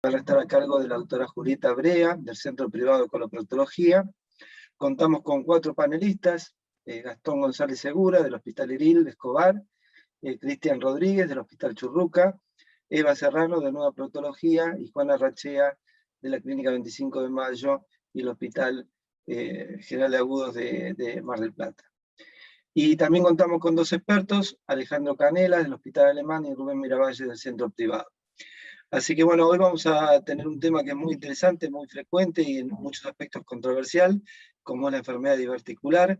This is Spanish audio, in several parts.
Van a estar a cargo de la doctora Julieta Brea, del Centro Privado de Coloproctología. Contamos con 4 panelistas: Gastón González Segura, del Hospital Iril de Escobar, Cristian Rodríguez, del Hospital Churruca, Eva Serrano, de Nueva Proctología, y Juana Rachea, de la Clínica 25 de Mayo y el Hospital General de Agudos de Mar del Plata. Y también contamos con 2 expertos: Alejandro Canela, del Hospital Alemán, y Rubén Miravalle, del Centro Privado. Así que bueno, hoy vamos a tener un tema que es muy interesante, muy frecuente y en muchos aspectos controversial, como es la enfermedad diverticular.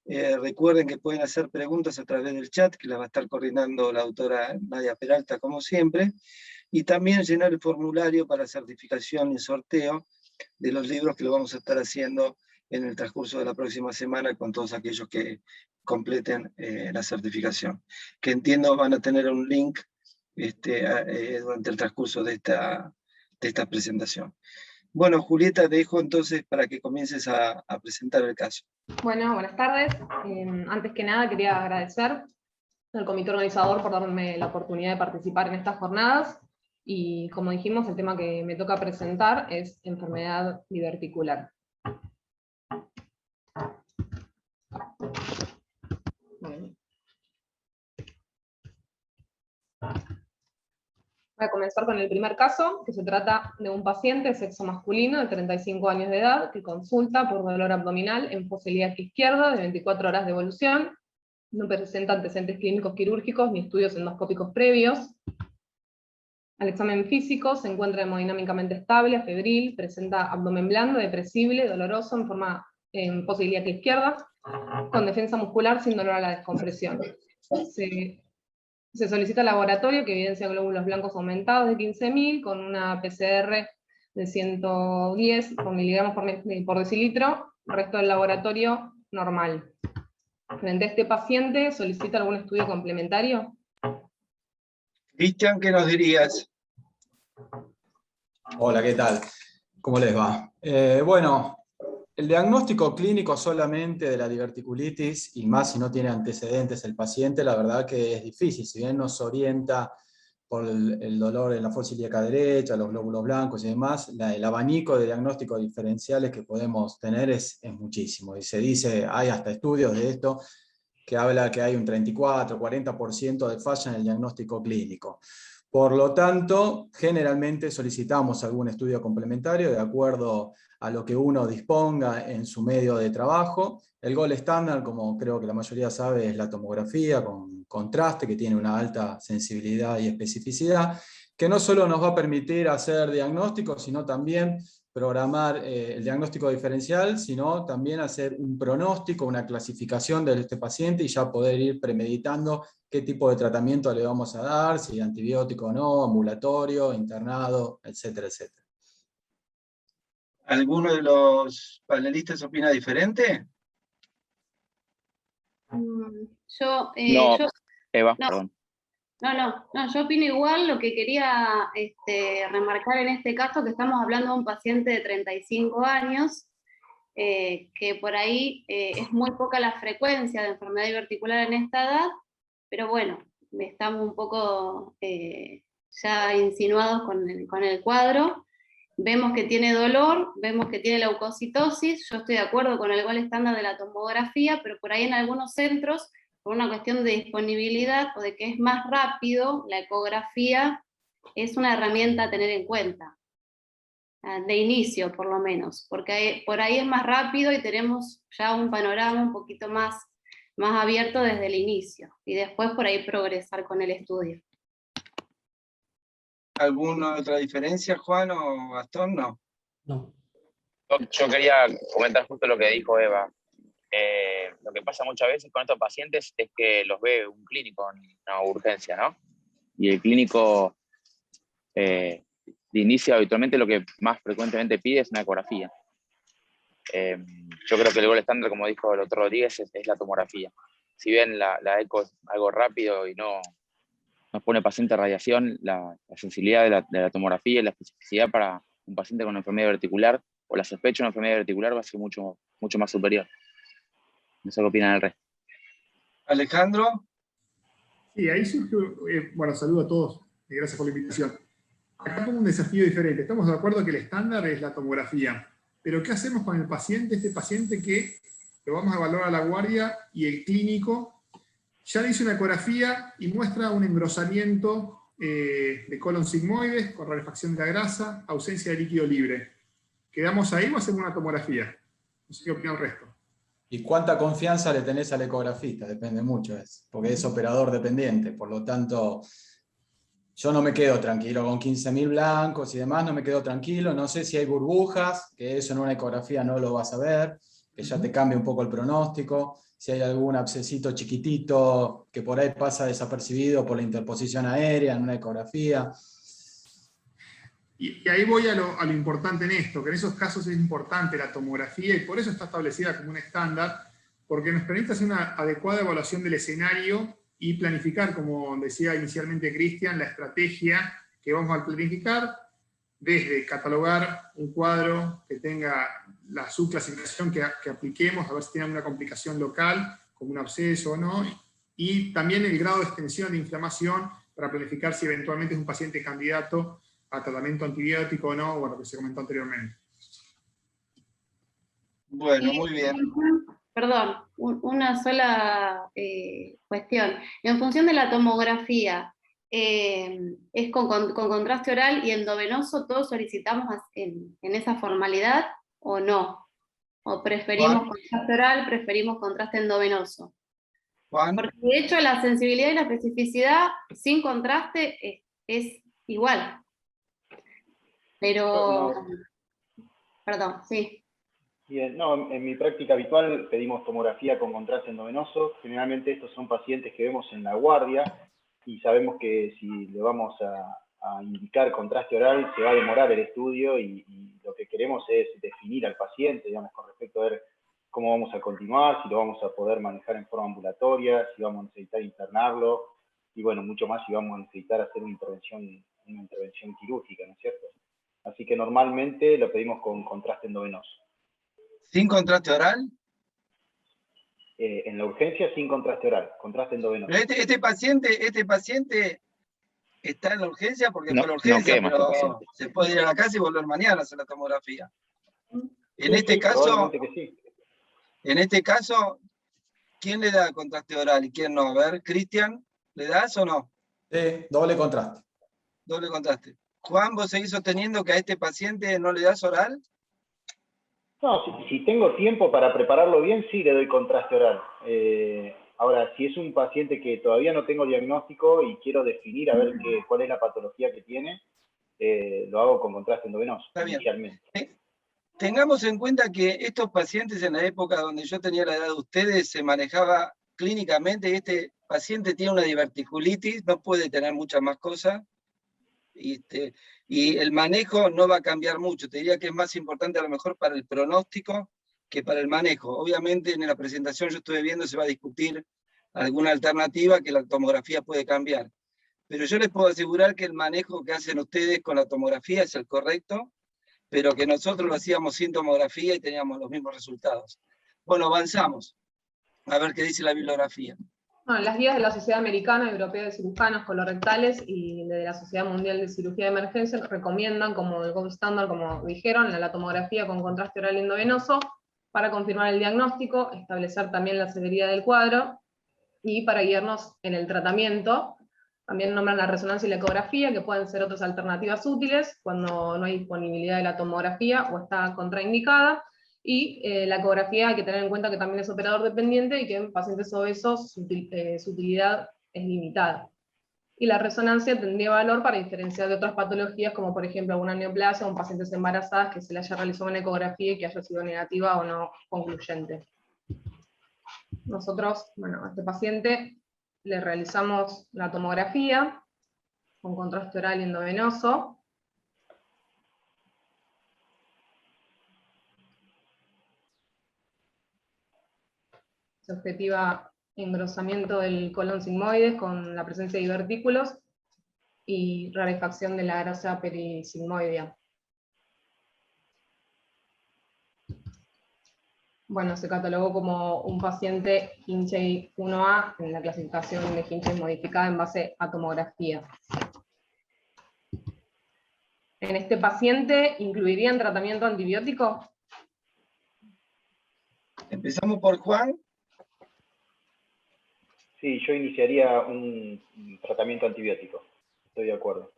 Recuerden que pueden hacer preguntas a través del chat, que la va a estar coordinando la doctora Nadia Peralta, como siempre, y también llenar el formulario para certificación y sorteo de los libros, que lo vamos a estar haciendo en el transcurso de la próxima semana con todos aquellos que completen la certificación, que entiendo van a tener un link durante el transcurso de esta presentación. Bueno, Julieta, te dejo entonces para que comiences a presentar el caso. Bueno, buenas tardes. Antes que nada quería agradecer al comité organizador por darme la oportunidad de participar en estas jornadas, y como dijimos, el tema que me toca presentar es enfermedad diverticular. Voy a comenzar con el primer caso, que se trata de un paciente de sexo masculino de 35 años de edad que consulta por dolor abdominal en fosa ilíaca izquierda de 24 horas de evolución, no presenta antecedentes clínicos quirúrgicos ni estudios endoscópicos previos. Al examen físico se encuentra hemodinámicamente estable, febril, presenta abdomen blando, depresible, doloroso en fosa ilíaca izquierda, con defensa muscular sin dolor a la descompresión. Se solicita laboratorio que evidencia glóbulos blancos aumentados de 15.000 con una PCR de 110 por miligramos por decilitro, resto del laboratorio normal. Frente a este paciente, ¿solicita algún estudio complementario? Cristian, ¿qué nos dirías? Hola, ¿qué tal? ¿Cómo les va? Bueno, el diagnóstico clínico solamente de la diverticulitis, y más si no tiene antecedentes el paciente, la verdad que es difícil. Si bien nos orienta por el dolor en la fosa ilíaca derecha, los glóbulos blancos y demás, el abanico de diagnósticos diferenciales que podemos tener es muchísimo. Y se dice, hay hasta estudios de esto, que habla que hay un 34, 40% de falla en el diagnóstico clínico. Por lo tanto, generalmente solicitamos algún estudio complementario de acuerdo a lo que uno disponga en su medio de trabajo. El gold estándar, como creo que la mayoría sabe, es la tomografía con contraste, que tiene una alta sensibilidad y especificidad, que no solo nos va a permitir hacer diagnósticos, sino también programar el diagnóstico diferencial, sino también hacer un pronóstico, una clasificación de este paciente y ya poder ir premeditando qué tipo de tratamiento le vamos a dar, si antibiótico o no, ambulatorio, internado, etcétera, etcétera. ¿Alguno de los panelistas opina diferente? Eva, no, perdón. No, yo opino igual. Lo que quería remarcar en este caso, que estamos hablando de un paciente de 35 años, que por ahí es muy poca la frecuencia de enfermedad diverticular en esta edad, pero bueno, estamos un poco ya insinuados con el cuadro. Vemos que tiene dolor, vemos que tiene leucocitosis. Yo estoy de acuerdo con el gol estándar de la tomografía, pero por ahí en algunos centros, por una cuestión de disponibilidad o de que es más rápido, la ecografía es una herramienta a tener en cuenta, de inicio por lo menos, porque por ahí es más rápido y tenemos ya un panorama un poquito más abierto desde el inicio, y después por ahí progresar con el estudio. ¿Alguna otra diferencia, Juan o Gastón? No. No. Yo quería comentar justo lo que dijo Eva. Lo que pasa muchas veces con estos pacientes es que los ve un clínico en una urgencia, ¿no? Y el clínico de inicio habitualmente lo que más frecuentemente pide es una ecografía. Yo creo que el gol estándar, como dijo el otro Rodríguez, es la tomografía. Si bien la eco es algo rápido y no nos pone paciente a radiación, la sensibilidad de la tomografía y la especificidad para un paciente con una enfermedad verticular o la sospecha de una enfermedad verticular va a ser mucho más superior. No sé qué opinan el resto. Alejandro. Sí, ahí surge, bueno, saludo a todos y gracias por la invitación. acá pongo un desafío diferente. Estamos de acuerdo que el estándar es la tomografía, pero ¿qué hacemos con el paciente? Este paciente que lo vamos a evaluar a la guardia y el clínico ya le hizo una ecografía y muestra un engrosamiento de colon sigmoides con rarefacción de la grasa, ausencia de líquido libre. ¿Quedamos ahí o hacemos una tomografía? No sé qué opina el resto. ¿Y cuánta confianza le tenés al ecografista? Depende mucho, porque es operador dependiente, por lo tanto, yo no me quedo tranquilo con 15.000 blancos y demás, no me quedo tranquilo, no sé si hay burbujas, que eso en una ecografía no lo vas a ver, que ya te cambia un poco el pronóstico, si hay algún abscesito chiquitito que por ahí pasa desapercibido por la interposición aérea en una ecografía. Y ahí voy a lo importante en esto, que en esos casos es importante la tomografía y por eso está establecida como un estándar, porque nos permite hacer una adecuada evaluación del escenario y planificar, como decía inicialmente Cristian, la estrategia que vamos a planificar, desde catalogar un cuadro que tenga la subclasificación que apliquemos, a ver si tiene alguna complicación local, como un absceso o no, y también el grado de extensión de inflamación para planificar si eventualmente es un paciente candidato a tratamiento antibiótico o no, o a lo que se comentó anteriormente. Bueno, muy bien. Perdón, una sola cuestión. En función de la tomografía, ¿es con contraste oral y endovenoso todos solicitamos en esa formalidad o no? ¿O preferimos Juan. contraste oral, preferimos contraste endovenoso? Juan. Porque de hecho la sensibilidad y la especificidad sin contraste es igual. Pero, perdón, sí. Bien, no, en mi práctica habitual pedimos tomografía con contraste endovenoso. Generalmente estos son pacientes que vemos en la guardia y sabemos que si le vamos a indicar contraste oral se va a demorar el estudio y lo que queremos es definir al paciente, digamos, con respecto a ver cómo vamos a continuar, si lo vamos a poder manejar en forma ambulatoria, si vamos a necesitar internarlo y bueno, mucho más si vamos a necesitar hacer una intervención quirúrgica, ¿no es cierto? Así que normalmente lo pedimos con contraste endovenoso. ¿Sin contraste oral? En la urgencia sin contraste oral, contraste endovenoso. Pero este paciente está en la urgencia porque No, fue la urgencia, no quema pero este paciente. se puede ir a la casa y volver mañana a hacer la tomografía. En Sí, este caso, probablemente que sí. en este caso, ¿quién le da contraste oral y quién no? A ver, Cristian, ¿le das o no? Doble contraste. Doble contraste. Juan, ¿vos seguís sosteniendo que a este paciente no le das oral? No, si tengo tiempo para prepararlo bien, sí le doy contraste oral. Ahora, si es un paciente que todavía no tengo diagnóstico y quiero definir a ver cuál es la patología que tiene, lo hago con contraste endovenoso, inicialmente. Tengamos en cuenta que estos pacientes en la época donde yo tenía la edad de ustedes se manejaba clínicamente, este paciente tiene una diverticulitis, no puede tener muchas más cosas, y el manejo no va a cambiar mucho. Te diría que es más importante a lo mejor para el pronóstico que para el manejo. Obviamente en la presentación yo estuve viendo se va a discutir alguna alternativa que la tomografía puede cambiar. Pero yo les puedo asegurar que el manejo que hacen ustedes con la tomografía es el correcto, pero que nosotros lo hacíamos sin tomografía y teníamos los mismos resultados. Bueno, avanzamos. A ver qué dice la bibliografía. Bueno, las guías de la Sociedad Americana y Europea de Cirujanos Colorectales y de la Sociedad Mundial de Cirugía de Emergencia recomiendan como el gold standard, como dijeron, la tomografía con contraste oral endovenoso para confirmar el diagnóstico, establecer también la severidad del cuadro y para guiarnos en el tratamiento. También nombran la resonancia y la ecografía, que pueden ser otras alternativas útiles cuando no hay disponibilidad de la tomografía o está contraindicada. Y la ecografía hay que tener en cuenta que también es operador dependiente y que en pacientes obesos su utilidad es limitada. Y la resonancia tendría valor para diferenciar de otras patologías, como por ejemplo alguna neoplasia o en pacientes embarazadas que se le haya realizado una ecografía y que haya sido negativa o no concluyente. Nosotros, bueno, a este paciente le realizamos la tomografía con contraste oral y endovenoso. Se objetiva engrosamiento del colon sigmoides con la presencia de divertículos y rarefacción de la grasa perisigmoidea. Bueno, se catalogó como un paciente Hinchey 1A en la clasificación de Hinchey modificada en base a tomografía. ¿En este paciente incluirían tratamiento antibiótico? Empezamos por Juan. Sí, yo iniciaría un tratamiento antibiótico. Estoy de acuerdo.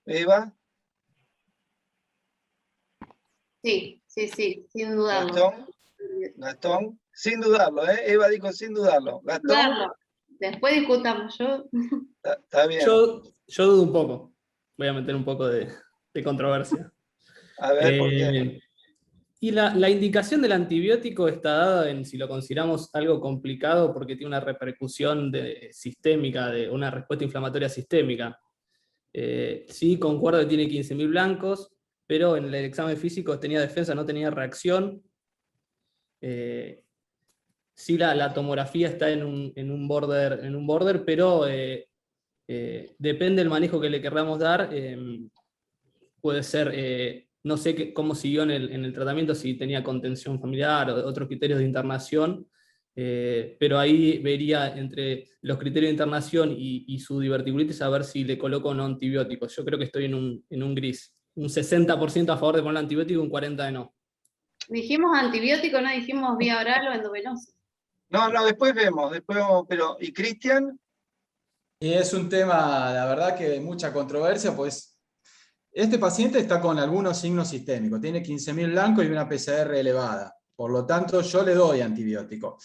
Eva. Sí, sin dudarlo. Gastón. Gastón. Sin dudarlo, ¿eh? Eva dijo sin dudarlo. Gastón. Después discutamos. Está bien. Yo dudo un poco. Voy a meter un poco de controversia. A ver, ¿por qué? Y la indicación del antibiótico está dada en si lo consideramos algo complicado porque tiene una repercusión sistémica, de una respuesta inflamatoria sistémica. Sí, concuerdo que tiene 15.000 blancos, pero en el examen físico tenía defensa, no tenía reacción. Sí, la tomografía está en un border, pero depende del manejo que le queramos dar. Puede ser, no sé cómo siguió en el tratamiento, si tenía contención familiar o otros criterios de internación, pero ahí vería entre los criterios de internación y su diverticulitis a ver si le coloco o no antibióticos. Yo creo que estoy en un gris. Un 60% a favor de poner antibiótico y un 40% de no. Dijimos antibiótico, no dijimos vía oral o endovenosa. No, después vemos, pero ¿y Cristian? Y es un tema, la verdad, que de mucha controversia, pues este paciente está con algunos signos sistémicos, tiene 15.000 blancos y una PCR elevada, por lo tanto yo le doy antibiótico.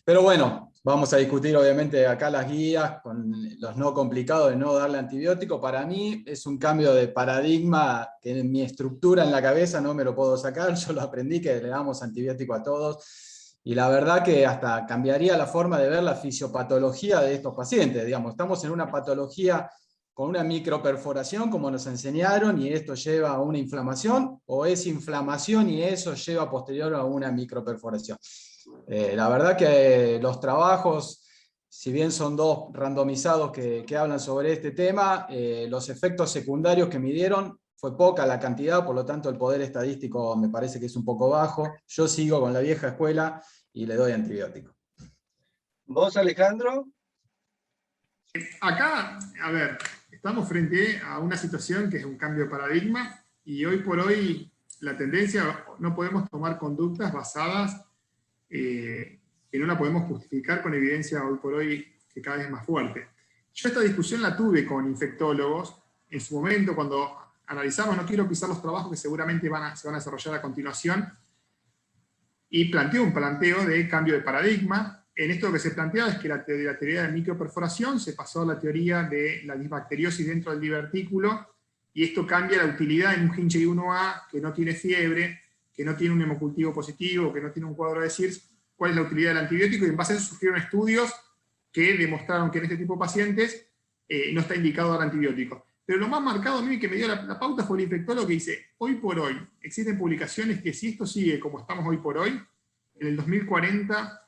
Pero bueno, vamos a discutir obviamente acá las guías con los no complicados de no darle antibiótico. Para mí es un cambio de paradigma que en mi estructura en la cabeza no me lo puedo sacar, yo lo aprendí que le damos antibiótico a todos. Y la verdad que hasta cambiaría la forma de ver la fisiopatología de estos pacientes. Digamos, estamos en una patología con una microperforación, como nos enseñaron, y esto lleva a una inflamación, o es inflamación y eso lleva posterior a una microperforación. La verdad que los trabajos, si bien son dos randomizados que hablan sobre este tema, los efectos secundarios que midieron fue poca la cantidad, por lo tanto el poder estadístico me parece que es un poco bajo. Yo sigo con la vieja escuela y le doy antibiótico. ¿Vos, Alejandro? Acá, a ver, estamos frente a una situación que es un cambio de paradigma y hoy por hoy la tendencia, no podemos tomar conductas basadas que no la podemos justificar con evidencia hoy por hoy que cada vez es más fuerte. Yo esta discusión la tuve con infectólogos en su momento cuando analizamos, no quiero pisar los trabajos que seguramente se van a desarrollar a continuación, y planteó un planteo de cambio de paradigma. En esto lo que se planteaba es que la teoría de microperforación se pasó a la teoría de la disbacteriosis dentro del divertículo, y esto cambia la utilidad en un hinche 1A que no tiene fiebre, que no tiene un hemocultivo positivo, que no tiene un cuadro de SIRS, cuál es la utilidad del antibiótico, y en base a eso surgieron estudios que demostraron que en este tipo de pacientes no está indicado dar antibiótico. Pero lo más marcado a mí que me dio la pauta fue el infectólogo que dice, hoy por hoy, existen publicaciones que si esto sigue como estamos hoy por hoy, en el 2040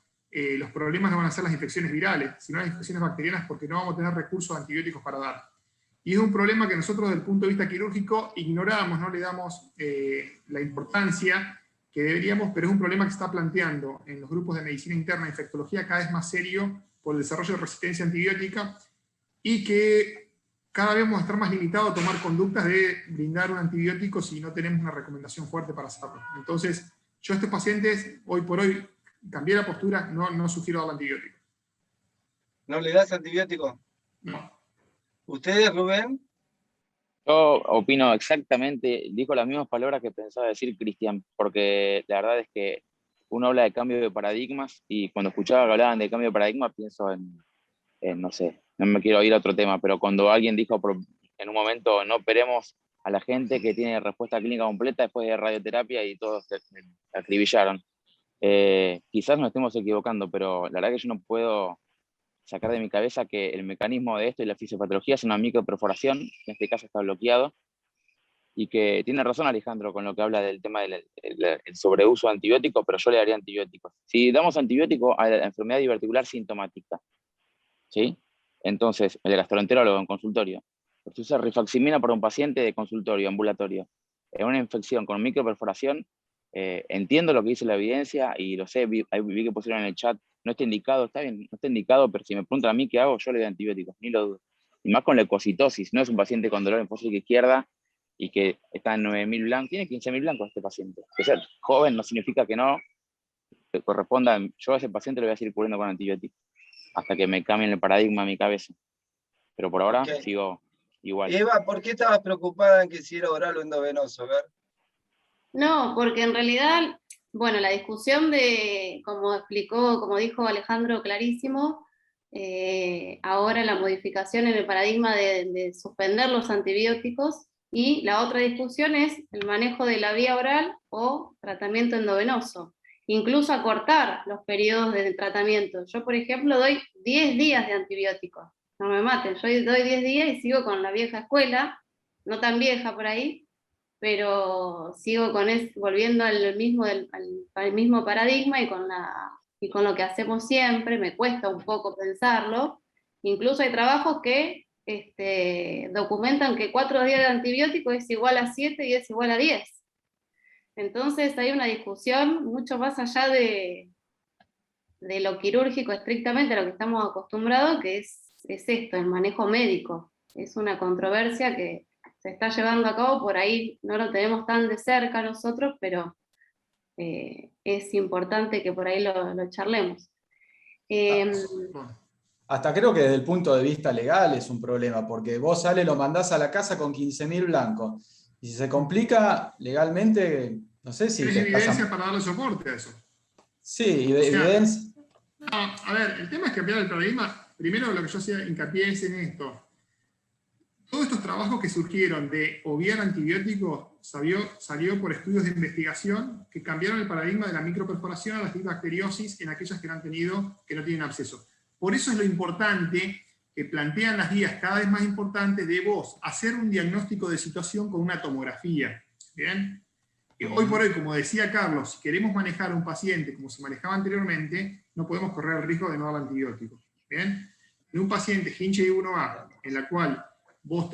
los problemas no van a ser las infecciones virales, sino las infecciones bacterianas, porque no vamos a tener recursos antibióticos para dar. Y es un problema que nosotros desde el punto de vista quirúrgico ignoramos, no le damos la importancia que deberíamos, pero es un problema que se está planteando en los grupos de medicina interna e infectología cada vez más serio por el desarrollo de resistencia antibiótica, y que cada vez vamos a estar más limitados a tomar conductas de brindar un antibiótico si no tenemos una recomendación fuerte para hacerlo. Entonces, yo a estos pacientes, hoy por hoy, cambié la postura, no sugiero dar antibiótico. ¿No le das antibiótico? No. ¿Ustedes, Rubén? Yo opino exactamente, dijo las mismas palabras que pensaba decir Cristian, porque la verdad es que uno habla de cambio de paradigmas y cuando escuchaba que hablaban de cambio de paradigma pienso en no sé, no me quiero ir a otro tema, pero cuando alguien dijo en un momento no operemos a la gente que tiene respuesta clínica completa después de radioterapia y todos se acribillaron. Quizás nos estemos equivocando, pero la verdad que yo no puedo sacar de mi cabeza que el mecanismo de esto y la fisiopatología es una microperforación, en este caso está bloqueado, y que tiene razón Alejandro con lo que habla del tema del sobreuso de antibióticos, pero yo le daría antibióticos. Si damos antibiótico a la enfermedad diverticular sintomática, ¿sí? Entonces, el gastroenterólogo en consultorio, si usa rifaximina para un paciente de consultorio ambulatorio, en una infección con microperforación, entiendo lo que dice la evidencia y lo sé, vi que pusieron en el chat, no está indicado, está bien, no está indicado, pero si me preguntan a mí qué hago, yo le doy antibióticos, ni lo dudo. Y más con la leucocitosis, no es un paciente con dolor en fósforica izquierda y que está en 9.000 blancos, tiene 15.000 blancos este paciente. Que ser joven no significa que no te corresponda, yo a ese paciente le voy a seguir cubriendo con antibióticos, hasta que me cambien el paradigma en mi cabeza. Pero por ahora sigo igual. Eva, ¿por qué estabas preocupada en que si era oral o endovenoso? A ver. No, porque en realidad, bueno, la discusión de, como dijo Alejandro clarísimo, ahora la modificación en el paradigma de suspender los antibióticos, y la otra discusión es el manejo de la vía oral o tratamiento endovenoso, incluso acortar los periodos de tratamiento. Yo, por ejemplo, doy 10 días de antibióticos, no me maten, yo doy 10 días y sigo con la vieja escuela, no tan vieja por ahí, pero sigo volviendo al mismo paradigma y con lo que hacemos siempre. Me cuesta un poco pensarlo. Incluso hay trabajos que documentan que 4 días de antibiótico es igual a 7 y es igual a 10. Entonces hay una discusión mucho más allá de lo quirúrgico estrictamente, a lo que estamos acostumbrados, que es esto, el manejo médico. Es una controversia que se está llevando a cabo, por ahí no lo tenemos tan de cerca nosotros, pero es importante que por ahí lo charlemos. Hasta creo que desde el punto de vista legal es un problema, porque vos lo mandás a la casa con 15.000 blancos, y si se complica legalmente, no sé si... ¿Tienes evidencia para darle soporte a eso? Sí, evidencia. No, a ver, el tema es cambiar el paradigma. Primero lo que yo hacía hincapié es en esto. Todos estos trabajos que surgieron de obviar antibióticos salió por estudios de investigación que cambiaron el paradigma de la microperforación a la bacteriosis en aquellas que no tienen absceso. Por eso es lo importante que plantean las guías cada vez más importantes de vos hacer un diagnóstico de situación con una tomografía. ¿Bien? Hoy por hoy, como decía Carlos, si queremos manejar a un paciente como se manejaba anteriormente, no podemos correr el riesgo de no dar antibióticos. ¿Bien? En un paciente hinche 1A, en la cual vos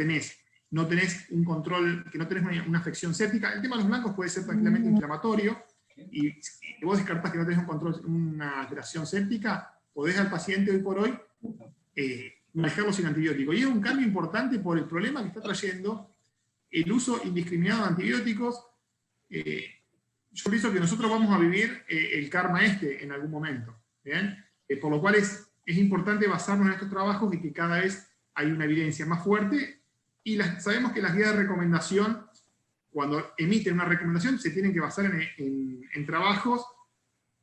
no tenés un control, que no tenés una afección séptica, el tema de los blancos puede ser tranquilamente inflamatorio, y vos descartás que no tenés un control, una alteración séptica, podés al paciente hoy por hoy manejarlo sin antibiótico. Y es un cambio importante por el problema que está trayendo el uso indiscriminado de antibióticos. Yo pienso que nosotros vamos a vivir el karma en algún momento. ¿Bien? Por lo cual es importante basarnos en estos trabajos y que cada vez hay una evidencia más fuerte, y sabemos que las guías de recomendación, cuando emiten una recomendación, se tienen que basar en trabajos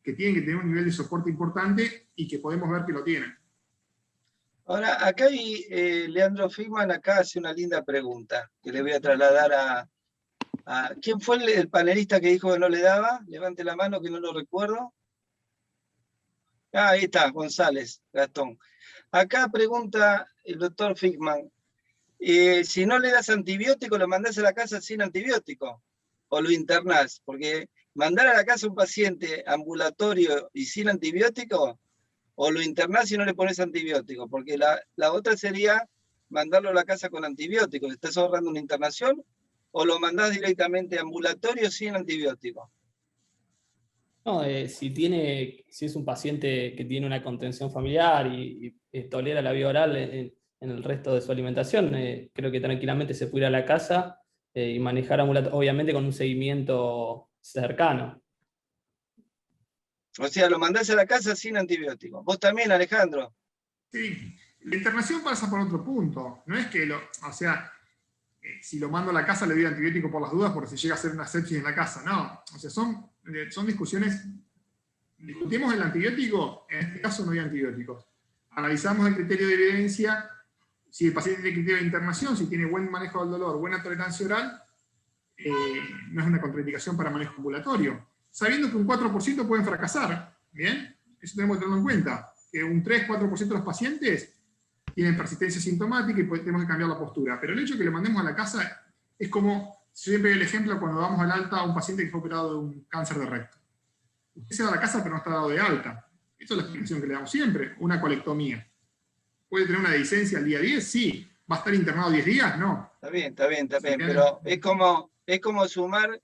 que tienen que tener un nivel de soporte importante y que podemos ver que lo tienen. Ahora, acá hay, Leandro Figman acá hace una linda pregunta, que le voy a trasladar a ¿quién fue el panelista que dijo que no le daba? Levante la mano, que no lo recuerdo. Ah, ahí está, González, Gastón. Acá pregunta el doctor Figman, si no le das antibiótico, ¿lo mandás a la casa sin antibiótico? ¿O lo internás? Porque mandar a la casa a un paciente ambulatorio y sin antibiótico, o lo internás y no le pones antibiótico, porque la otra sería mandarlo a la casa con antibiótico. ¿Le estás ahorrando una internación? ¿O lo mandás directamente ambulatorio sin antibiótico? No, si es un paciente que tiene una contención familiar y tolera la vía oral en el resto de su alimentación, creo que tranquilamente se puede ir a la casa y manejar ambulatorio, obviamente con un seguimiento cercano. O sea, lo mandás a la casa sin antibiótico. ¿Vos también, Alejandro? Sí, la internación pasa por otro punto. No es que si lo mando a la casa le doy antibiótico por las dudas porque si llega a ser una sepsis en la casa. No, o sea, son discusiones. Discutimos el antibiótico, en este caso no hay antibióticos. Analizamos el criterio de evidencia, si el paciente tiene criterio de internación, si tiene buen manejo del dolor, buena tolerancia oral, no es una contraindicación para manejo ambulatorio. Sabiendo que un 4% pueden fracasar, ¿bien? Eso tenemos que tenerlo en cuenta, que un 3-4% de los pacientes tienen persistencia sintomática y tenemos que cambiar la postura. Pero el hecho de que lo mandemos a la casa es como, siempre el ejemplo cuando damos al alta a un paciente que fue operado de un cáncer de recto. Usted se va a la casa pero no está dado de alta. Esa es la explicación que le damos siempre, una colectomía. ¿Puede tener una dehiscencia al día 10? Sí. ¿Va a estar internado 10 días? No. Está bien, pero es como sumar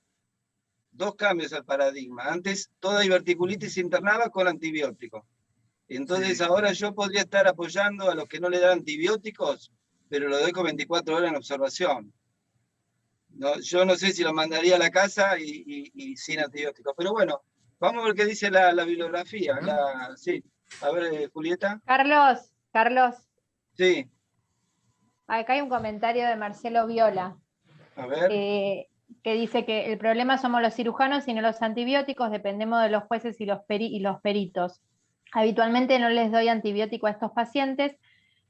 dos cambios al paradigma. Antes toda diverticulitis se internaba con antibióticos. Entonces ahora yo podría estar apoyando a los que no le dan antibióticos, pero lo doy con 24 horas en observación. No, yo no sé si lo mandaría a la casa y sin antibióticos, pero bueno, vamos a ver qué dice la bibliografía. Sí. A ver, Julieta. Carlos, Sí, acá hay un comentario de Marcelo Viola, a ver. que dice que el problema somos los cirujanos y no los antibióticos, dependemos de los jueces y los peritos. Habitualmente no les doy antibiótico a estos pacientes,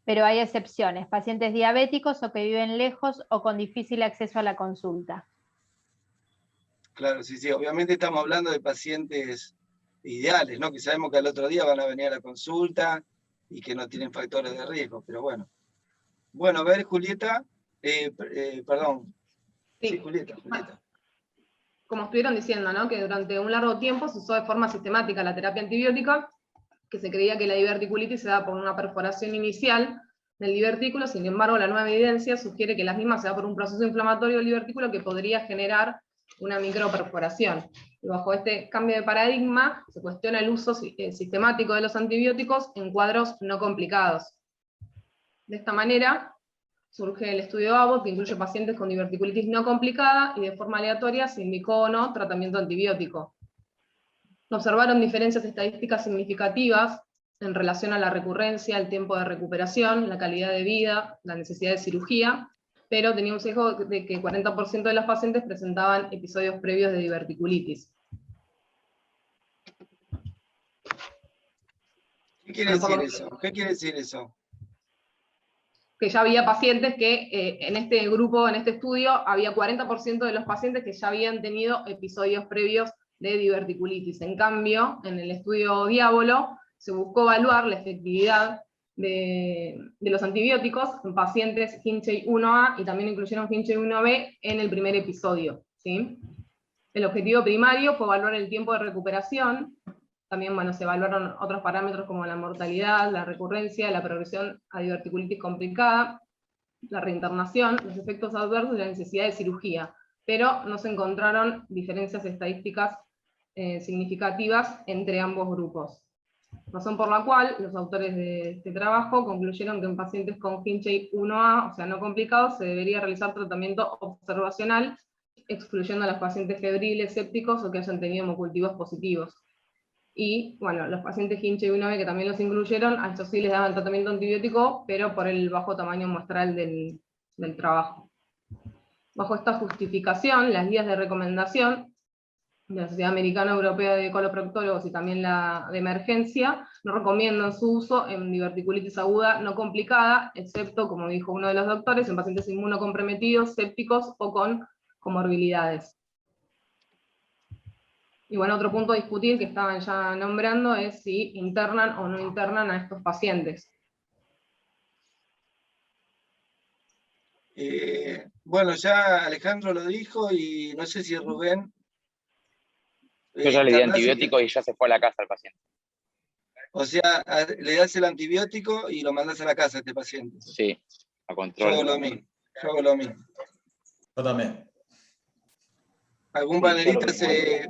pero hay excepciones, pacientes diabéticos o que viven lejos o con difícil acceso a la consulta. Claro, sí, obviamente estamos hablando de pacientes ideales, ¿no? Que sabemos que al otro día van a venir a la consulta y que no tienen factores de riesgo, pero bueno. Bueno, a ver, Julieta, perdón. Sí, Julieta. Como estuvieron diciendo, ¿no? Que durante un largo tiempo se usó de forma sistemática la terapia antibiótica, que se creía que la diverticulitis se da por una perforación inicial del divertículo. Sin embargo, la nueva evidencia sugiere que las mismas se da por un proceso inflamatorio del divertículo que podría generar una microperforación. Y bajo este cambio de paradigma se cuestiona el uso sistemático de los antibióticos en cuadros no complicados. De esta manera surge el estudio Abbott, que incluye pacientes con diverticulitis no complicada, y de forma aleatoria se indicó o no tratamiento antibiótico. Observaron diferencias estadísticas significativas en relación a la recurrencia, el tiempo de recuperación, la calidad de vida, la necesidad de cirugía, pero tenía un sesgo de que 40% de los pacientes presentaban episodios previos de diverticulitis. ¿Qué quiere decir eso? ¿Qué quiere decir eso? Que ya había pacientes que en este grupo, en este estudio, había 40% de los pacientes que ya habían tenido episodios previos de diverticulitis. En cambio, en el estudio Diabolo, se buscó evaluar la efectividad de los antibióticos en pacientes Hinchey 1A y también incluyeron Hinchey 1B en el primer episodio, ¿sí? El objetivo primario fue evaluar el tiempo de recuperación. También, bueno, se evaluaron otros parámetros como la mortalidad, la recurrencia, la progresión a diverticulitis complicada, la reinternación, los efectos adversos y la necesidad de cirugía, pero no se encontraron diferencias estadísticas significativas entre ambos grupos. Razón por la cual los autores de este trabajo concluyeron que en pacientes con Hinchey 1A, o sea, no complicados, se debería realizar tratamiento observacional, excluyendo a los pacientes febriles, sépticos o que hayan tenido hemocultivos positivos. Y, bueno, los pacientes Hinchey 1B, que también los incluyeron, a estos sí les daban tratamiento antibiótico, pero por el bajo tamaño muestral del trabajo. Bajo esta justificación, las guías de recomendación de la Sociedad Americana Europea de Coloproctólogos y también la de emergencia, no recomiendan su uso en diverticulitis aguda no complicada, excepto, como dijo uno de los doctores, en pacientes inmunocomprometidos, sépticos o con comorbilidades. Y bueno, otro punto a discutir que estaban ya nombrando es si internan o no internan a estos pacientes. Bueno, ya Alejandro lo dijo y no sé si Rubén... Yo ya le di antibiótico y ya se fue a la casa al paciente. O sea, le das el antibiótico y lo mandas a la casa a este paciente. Sí, a control. Yo hago lo mismo. Yo también. Algún panelista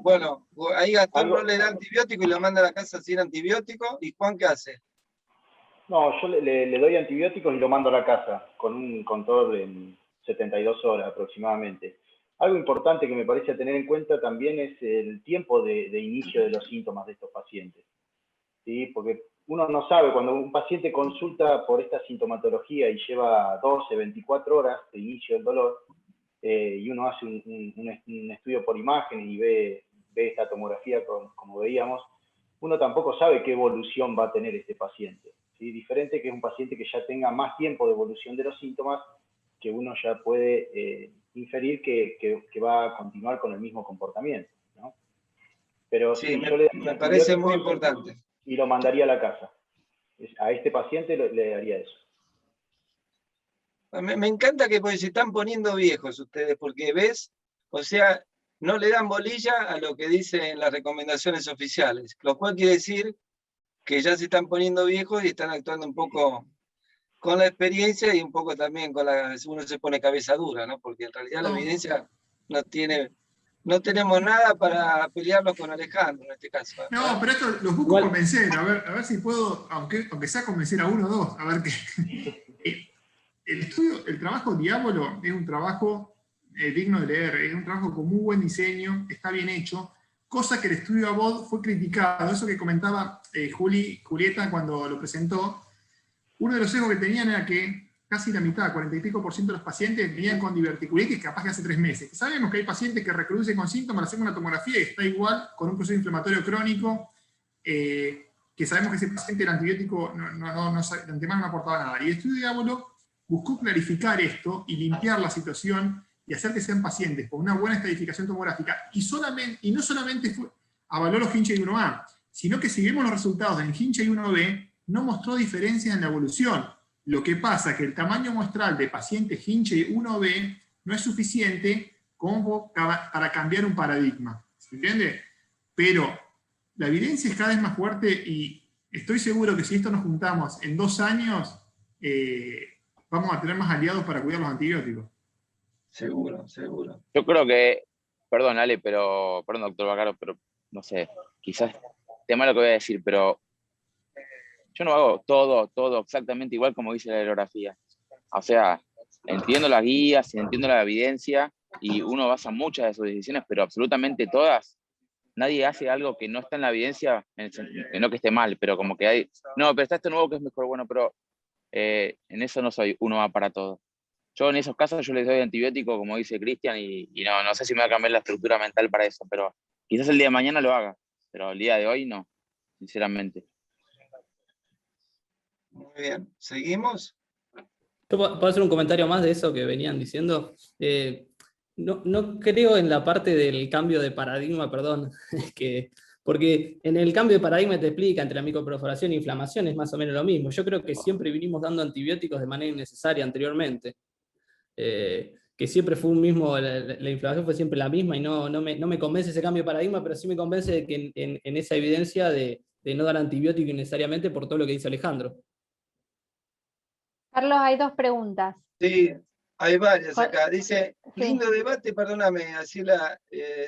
bueno, ahí Gastón no le da antibiótico y lo manda a la casa sin antibiótico, ¿y Juan qué hace? No, yo le doy antibióticos y lo mando a la casa, con un control en 72 horas aproximadamente. Algo importante que me parece a tener en cuenta también es el tiempo de inicio de los síntomas de estos pacientes, ¿sí? Porque uno no sabe, cuando un paciente consulta por esta sintomatología y lleva 12, 24 horas de inicio del dolor, y uno hace un estudio por imagen y ve esta tomografía como veíamos, uno tampoco sabe qué evolución va a tener este paciente, ¿sí? Diferente que es un paciente que ya tenga más tiempo de evolución de los síntomas, que uno ya puede inferir que va a continuar con el mismo comportamiento, ¿no? Pero sí, me parece muy importante. Y lo mandaría a la casa. A este paciente le daría eso. Me encanta que pues, se están poniendo viejos ustedes, porque ves, o sea, no le dan bolilla a lo que dicen las recomendaciones oficiales, lo cual quiere decir que ya se están poniendo viejos y están actuando un poco con la experiencia y un poco también con uno se pone cabeza dura, ¿no? Porque en realidad la evidencia no tenemos nada para pelearlo con Alejandro en este caso. No, pero esto los busco convencer, a ver si puedo, aunque sea convencer a uno o dos, a ver qué. El trabajo Diabolo es un trabajo digno de leer, es un trabajo con muy buen diseño, está bien hecho, cosa que el estudio ABOD fue criticado, eso que comentaba Julieta cuando lo presentó. Uno de los sesgos que tenían era que casi la mitad, 40 y pico % de los pacientes venían con diverticulitis capaz que hace 3 meses. Sabemos que hay pacientes que recrudecen con síntomas, le hacemos una tomografía y está igual con un proceso inflamatorio crónico, que sabemos que ese paciente el antibiótico de antemano no aportaba nada. Y el estudio de Diávolo buscó clarificar esto y limpiar la situación y hacer que sean pacientes con una buena estadificación tomográfica, y no solamente avaló los Hinchey 1A, sino que si vemos los resultados del Hinchey 1B, no mostró diferencias en la evolución. Lo que pasa es que el tamaño muestral de pacientes Hinchey 1B no es suficiente como para cambiar un paradigma. ¿Se entiende? Pero la evidencia es cada vez más fuerte y estoy seguro que si esto nos juntamos en 2 años, vamos a tener más aliados para cuidar los antibióticos. Seguro, seguro. Yo creo que, perdón Ale, perdón doctor Vaccaro, pero no sé, quizás tema lo que voy a decir, pero yo no hago todo exactamente igual como dice la bibliografía. O sea, entiendo las guías, entiendo la evidencia, y uno basa muchas de sus decisiones, pero absolutamente todas. Nadie hace algo que no está en la evidencia, no que esté mal, pero como que hay, no, pero está esto nuevo que es mejor, bueno, pero en eso no soy uno va para todo. Yo en esos casos yo les doy antibiótico, como dice Cristian, y no sé si me va a cambiar la estructura mental para eso, pero quizás el día de mañana lo haga, pero el día de hoy no, sinceramente. Muy bien, ¿seguimos? ¿Puedo hacer un comentario más de eso que venían diciendo? No creo en la parte del cambio de paradigma, perdón, porque en el cambio de paradigma te explica entre la microperforación e inflamación es más o menos lo mismo. Yo creo que siempre vinimos dando antibióticos de manera innecesaria anteriormente. Que siempre fue un mismo, la inflamación fue siempre la misma y no me convence ese cambio de paradigma, pero sí me convence de que en esa evidencia de no dar antibiótico innecesariamente por todo lo que dice Alejandro. Carlos, hay 2 preguntas. Sí, hay varias acá. Dice, lindo debate, perdóname, así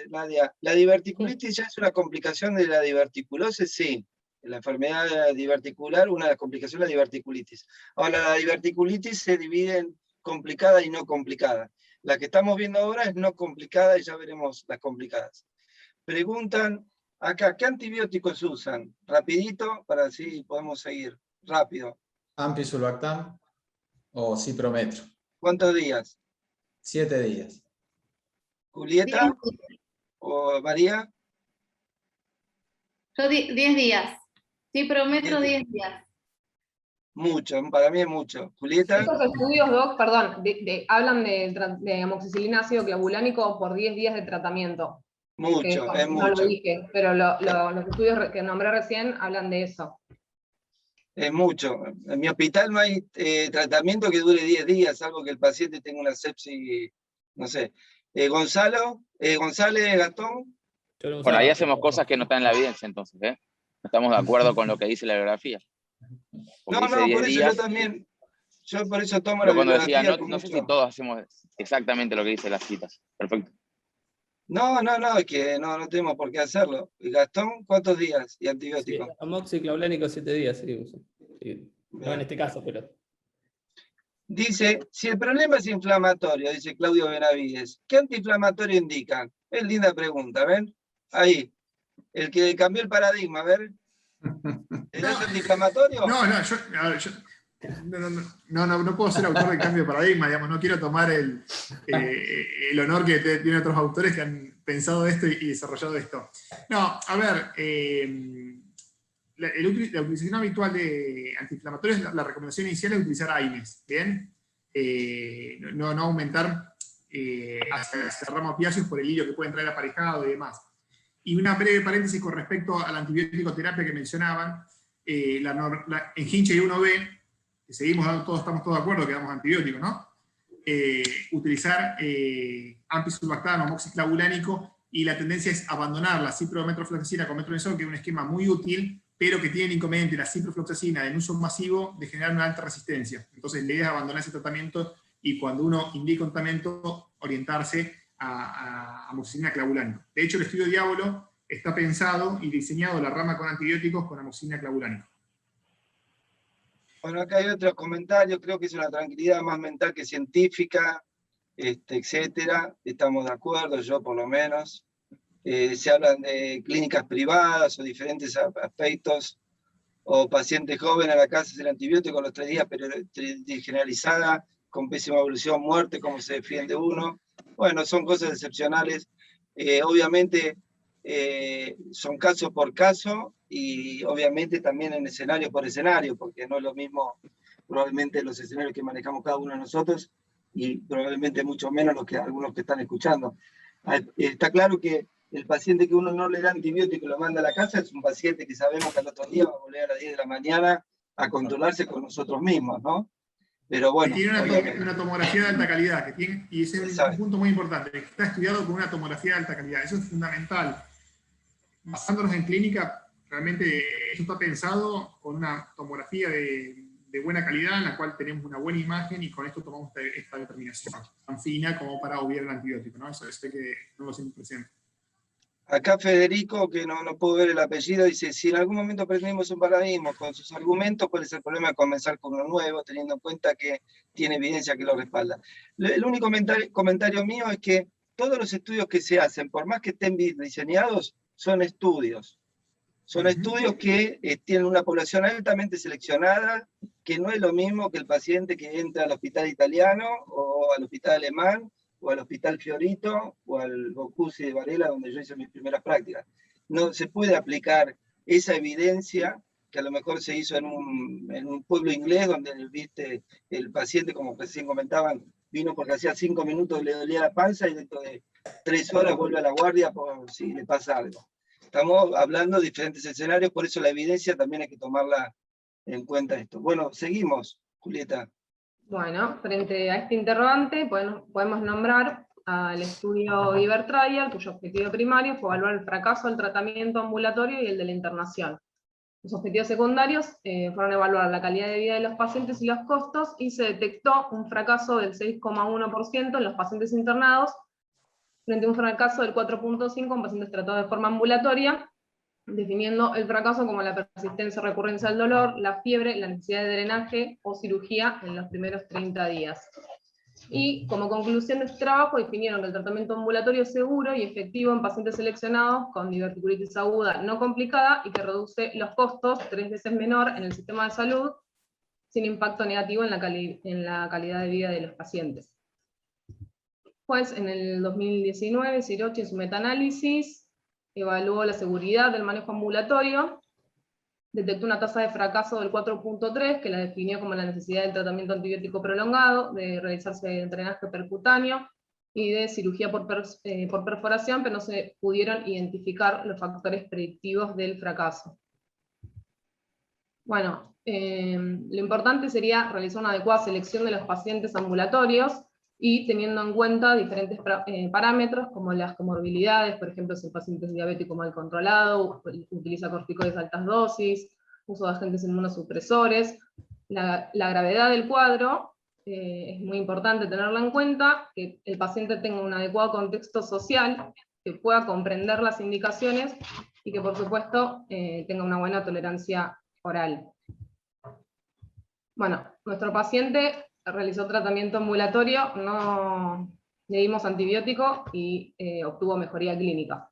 Nadia. ¿La diverticulitis ya es una complicación de la diverticulosis? Sí. La enfermedad diverticular, una de las complicaciones es la diverticulitis. Ahora, la diverticulitis se divide en complicada y no complicada. La que estamos viendo ahora es no complicada y ya veremos las complicadas. Preguntan acá, ¿qué antibióticos usan? Rapidito, para así podemos seguir. Rápido. Ampicillin o ciprometro. ¿Cuántos días? 7 días. ¿Julieta? ¿O María? Yo 10 días. Sí, prometo 10 días. Mucho, para mí es mucho. ¿Julieta? Estos estudios, Doc, perdón, hablan de amoxicilina ácido clavulánico por 10 días de tratamiento. Mucho, es no mucho. lo dije, pero los estudios que nombré recién hablan de eso. Es mucho. En mi hospital no hay tratamiento que dure 10 días, salvo que el paciente tenga una sepsis, no sé. González, Gastón. Bueno, ahí hacemos cosas que no están en la evidencia, entonces, ¿eh? No estamos de acuerdo con lo que dice la bibliografía. No, por eso días, yo también, yo por eso tomo la bibliografía. Decía, no sé si todos hacemos exactamente lo que dice las citas. Perfecto. No, es que no tenemos por qué hacerlo. Gastón, ¿cuántos días y antibiótico? Sí, amoxiclavulánico 7 días, sí. No en este caso, pero... Dice, si el problema es inflamatorio, dice Claudio Benavides, ¿qué antiinflamatorio indican? Es linda pregunta, ¿ven? Ahí, el que cambió el paradigma, a ver. ¿Es antiinflamatorio? No puedo ser autor del cambio de paradigma, digamos, no quiero tomar el honor que tienen otros autores que han pensado esto y desarrollado esto. No, a ver, la utilización habitual de antiinflamatorios, la recomendación inicial es utilizar AINES, ¿bien? No aumentar hacia ramo opiáceos por el hilio que pueden traer aparejado y demás. Y una breve paréntesis con respecto a la antibiótico-terapia que mencionaban, en Hinchey 1B, que todos estamos todos de acuerdo que damos antibióticos, ¿no? Utilizar ampicillin o amoxiclavulánico, y la tendencia es abandonar la ciprometrofloxacina con metronidazol, que es un esquema muy útil, pero que tiene el inconveniente la ciprofloxacina en uso masivo de generar una alta resistencia. Entonces la idea es abandonar ese tratamiento y cuando uno indica un tratamiento, orientarse a amoxicilina clavulánico. De hecho, el estudio Diávolo está pensado y diseñado la rama con antibióticos con amoxicilina clavulánico. Bueno, acá hay otros comentarios, creo que es una tranquilidad más mental que científica. etcétera. Estamos de acuerdo, yo por lo menos. Se hablan de clínicas privadas o diferentes aspectos, o pacientes jóvenes a la casa sin antibiótico los 3 días, pero generalizada, con pésima evolución, muerte, cómo se defiende uno. Bueno, son cosas excepcionales. Obviamente son caso por caso, y obviamente también en escenario por escenario, porque no es lo mismo probablemente los escenarios que manejamos cada uno de nosotros, y probablemente mucho menos los que algunos que están escuchando. Está claro que el paciente que uno no le da antibiótico y lo manda a la casa es un paciente que sabemos que al otro día va a volver a las 10 de la mañana a controlarse con nosotros mismos, ¿no? Pero bueno. Que tiene una tomografía de alta calidad, que tiene, y ese es un punto muy importante, que está estudiado con una tomografía de alta calidad. Eso es fundamental. Basándonos en clínica, realmente eso está pensado con una tomografía de buena calidad, en la cual tenemos una buena imagen, y con esto tomamos esta determinación tan fina como para obviar el antibiótico, ¿no? Eso es que no lo siento presente. Acá Federico, que no puedo ver el apellido, dice: si en algún momento aprendimos un paradigma con sus argumentos, ¿cuál es el problema de comenzar con uno nuevo, teniendo en cuenta que tiene evidencia que lo respalda? El único comentario mío es que todos los estudios que se hacen, por más que estén bien diseñados, son estudios. Son estudios que tienen una población altamente seleccionada, que no es lo mismo que el paciente que entra al hospital italiano, o al hospital alemán, o al Hospital Fiorito, o al Boccuzzi de Varela, donde yo hice mis primeras prácticas. No se puede aplicar esa evidencia que a lo mejor se hizo en un pueblo inglés, donde viste, el paciente, como recién comentaban, vino porque hacía 5 minutos le dolía la panza, y dentro de 3 horas vuelve a la guardia por si le pasa algo. Estamos hablando de diferentes escenarios, por eso la evidencia también hay que tomarla en cuenta esto. Bueno, seguimos, Julieta. Bueno, frente a este interrogante podemos nombrar al estudio Ibertrial, cuyo objetivo primario fue evaluar el fracaso del tratamiento ambulatorio y el de la internación. Los objetivos secundarios fueron evaluar la calidad de vida de los pacientes y los costos, y se detectó un fracaso del 6,1% en los pacientes internados, frente a un fracaso del 4,5% en pacientes tratados de forma ambulatoria, definiendo el fracaso como la persistencia o recurrencia del dolor, la fiebre, la necesidad de drenaje o cirugía en los primeros 30 días. Y como conclusión de este trabajo definieron que el tratamiento ambulatorio es seguro y efectivo en pacientes seleccionados con diverticulitis aguda no complicada, y que reduce los costos 3 veces menor en el sistema de salud, sin impacto negativo en la calidad de vida de los pacientes. Pues en el 2019, Sirochi en su metaanálisis evaluó la seguridad del manejo ambulatorio, detectó una tasa de fracaso del 4,3, que la definió como la necesidad del tratamiento antibiótico prolongado, de realizarse drenaje percutáneo y de cirugía por perforación, pero no se pudieron identificar los factores predictivos del fracaso. Bueno, lo importante sería realizar una adecuada selección de los pacientes ambulatorios, y teniendo en cuenta diferentes parámetros como las comorbilidades, por ejemplo, si el paciente es diabético mal controlado, utiliza corticoides de altas dosis, uso de agentes inmunosupresores, la gravedad del cuadro, es muy importante tenerla en cuenta, que el paciente tenga un adecuado contexto social, que pueda comprender las indicaciones, y que por supuesto tenga una buena tolerancia oral. Bueno, nuestro paciente realizó tratamiento ambulatorio, no le dimos antibiótico y obtuvo mejoría clínica.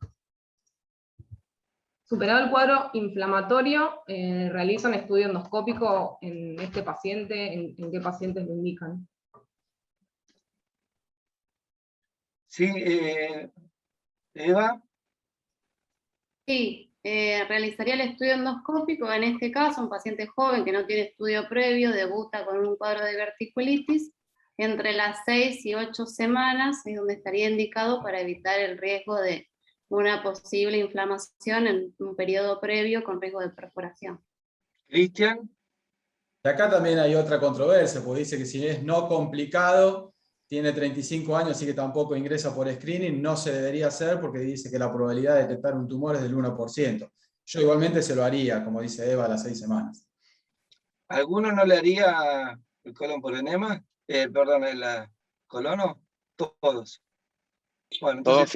Superado el cuadro inflamatorio, realiza un estudio endoscópico en este paciente. ¿En qué pacientes lo indican? Sí, Eva. Sí, realizaría el estudio endoscópico, en este caso un paciente joven que no tiene estudio previo, debuta con un cuadro de diverticulitis, entre las 6 y 8 semanas es donde estaría indicado para evitar el riesgo de una posible inflamación en un periodo previo con riesgo de perforación. Cristian. Y acá también hay otra controversia, porque dice que si es no complicado, tiene 35 años, así que tampoco ingresa por screening, no se debería hacer, porque dice que la probabilidad de detectar un tumor es del 1%. Yo igualmente se lo haría, como dice Eva, a las 6 semanas. ¿Alguno no le haría el colon por enema? Perdón, el colono. Todos. Bueno, entonces, todos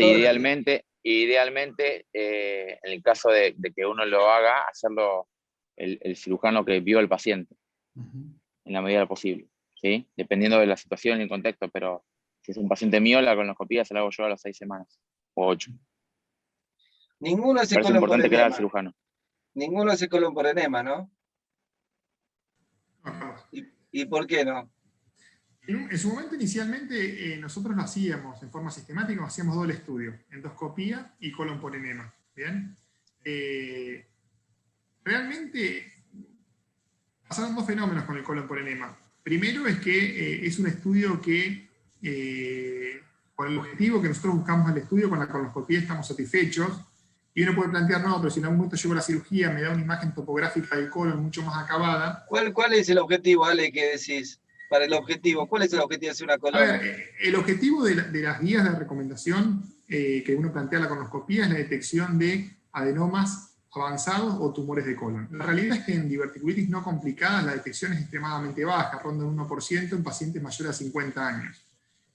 idealmente, en el caso de que uno lo haga, hacerlo el cirujano que vio al paciente, en la medida de lo posible, ¿sí? Dependiendo de la situación y el contexto, pero Si es un paciente mío, la colonoscopia se la hago yo a las 6 semanas, o 8. Ninguno hace Parece colon por importante que era el enema. cirujano. Ninguno hace colon por enema, ¿no? No. ¿Y por qué no? En su momento, inicialmente, nosotros lo hacíamos en forma sistemática, hacíamos doble estudio, endoscopía y colon por enema. ¿Bien? Realmente pasaron dos fenómenos con el colon por enema. Primero es que es un estudio que, con el objetivo que nosotros buscamos al estudio, con la colonoscopía estamos satisfechos, y uno puede plantear, no, pero si en algún momento llego a la cirugía, me da una imagen topográfica del colon mucho más acabada. ¿Cuál es el objetivo, Ale, que decís? Para el objetivo, ¿cuál es el objetivo de hacer una A colon? ver, el objetivo de las guías de recomendación que uno plantea en la colonoscopía es la detección de adenomas avanzados o tumores de colon. La realidad es que en diverticulitis no complicadas la detección es extremadamente baja, ronda un 1% en pacientes mayores a 50 años.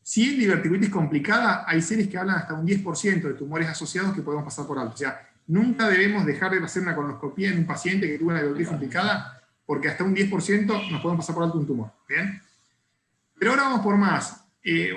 Si en diverticulitis complicada hay series que hablan hasta un 10% de tumores asociados que podemos pasar por alto. O sea, nunca debemos dejar de hacer una colonoscopía en un paciente que tuvo una diverticulitis complicada, porque hasta un 10% nos podemos pasar por alto un tumor. ¿Bien? Pero ahora vamos por más.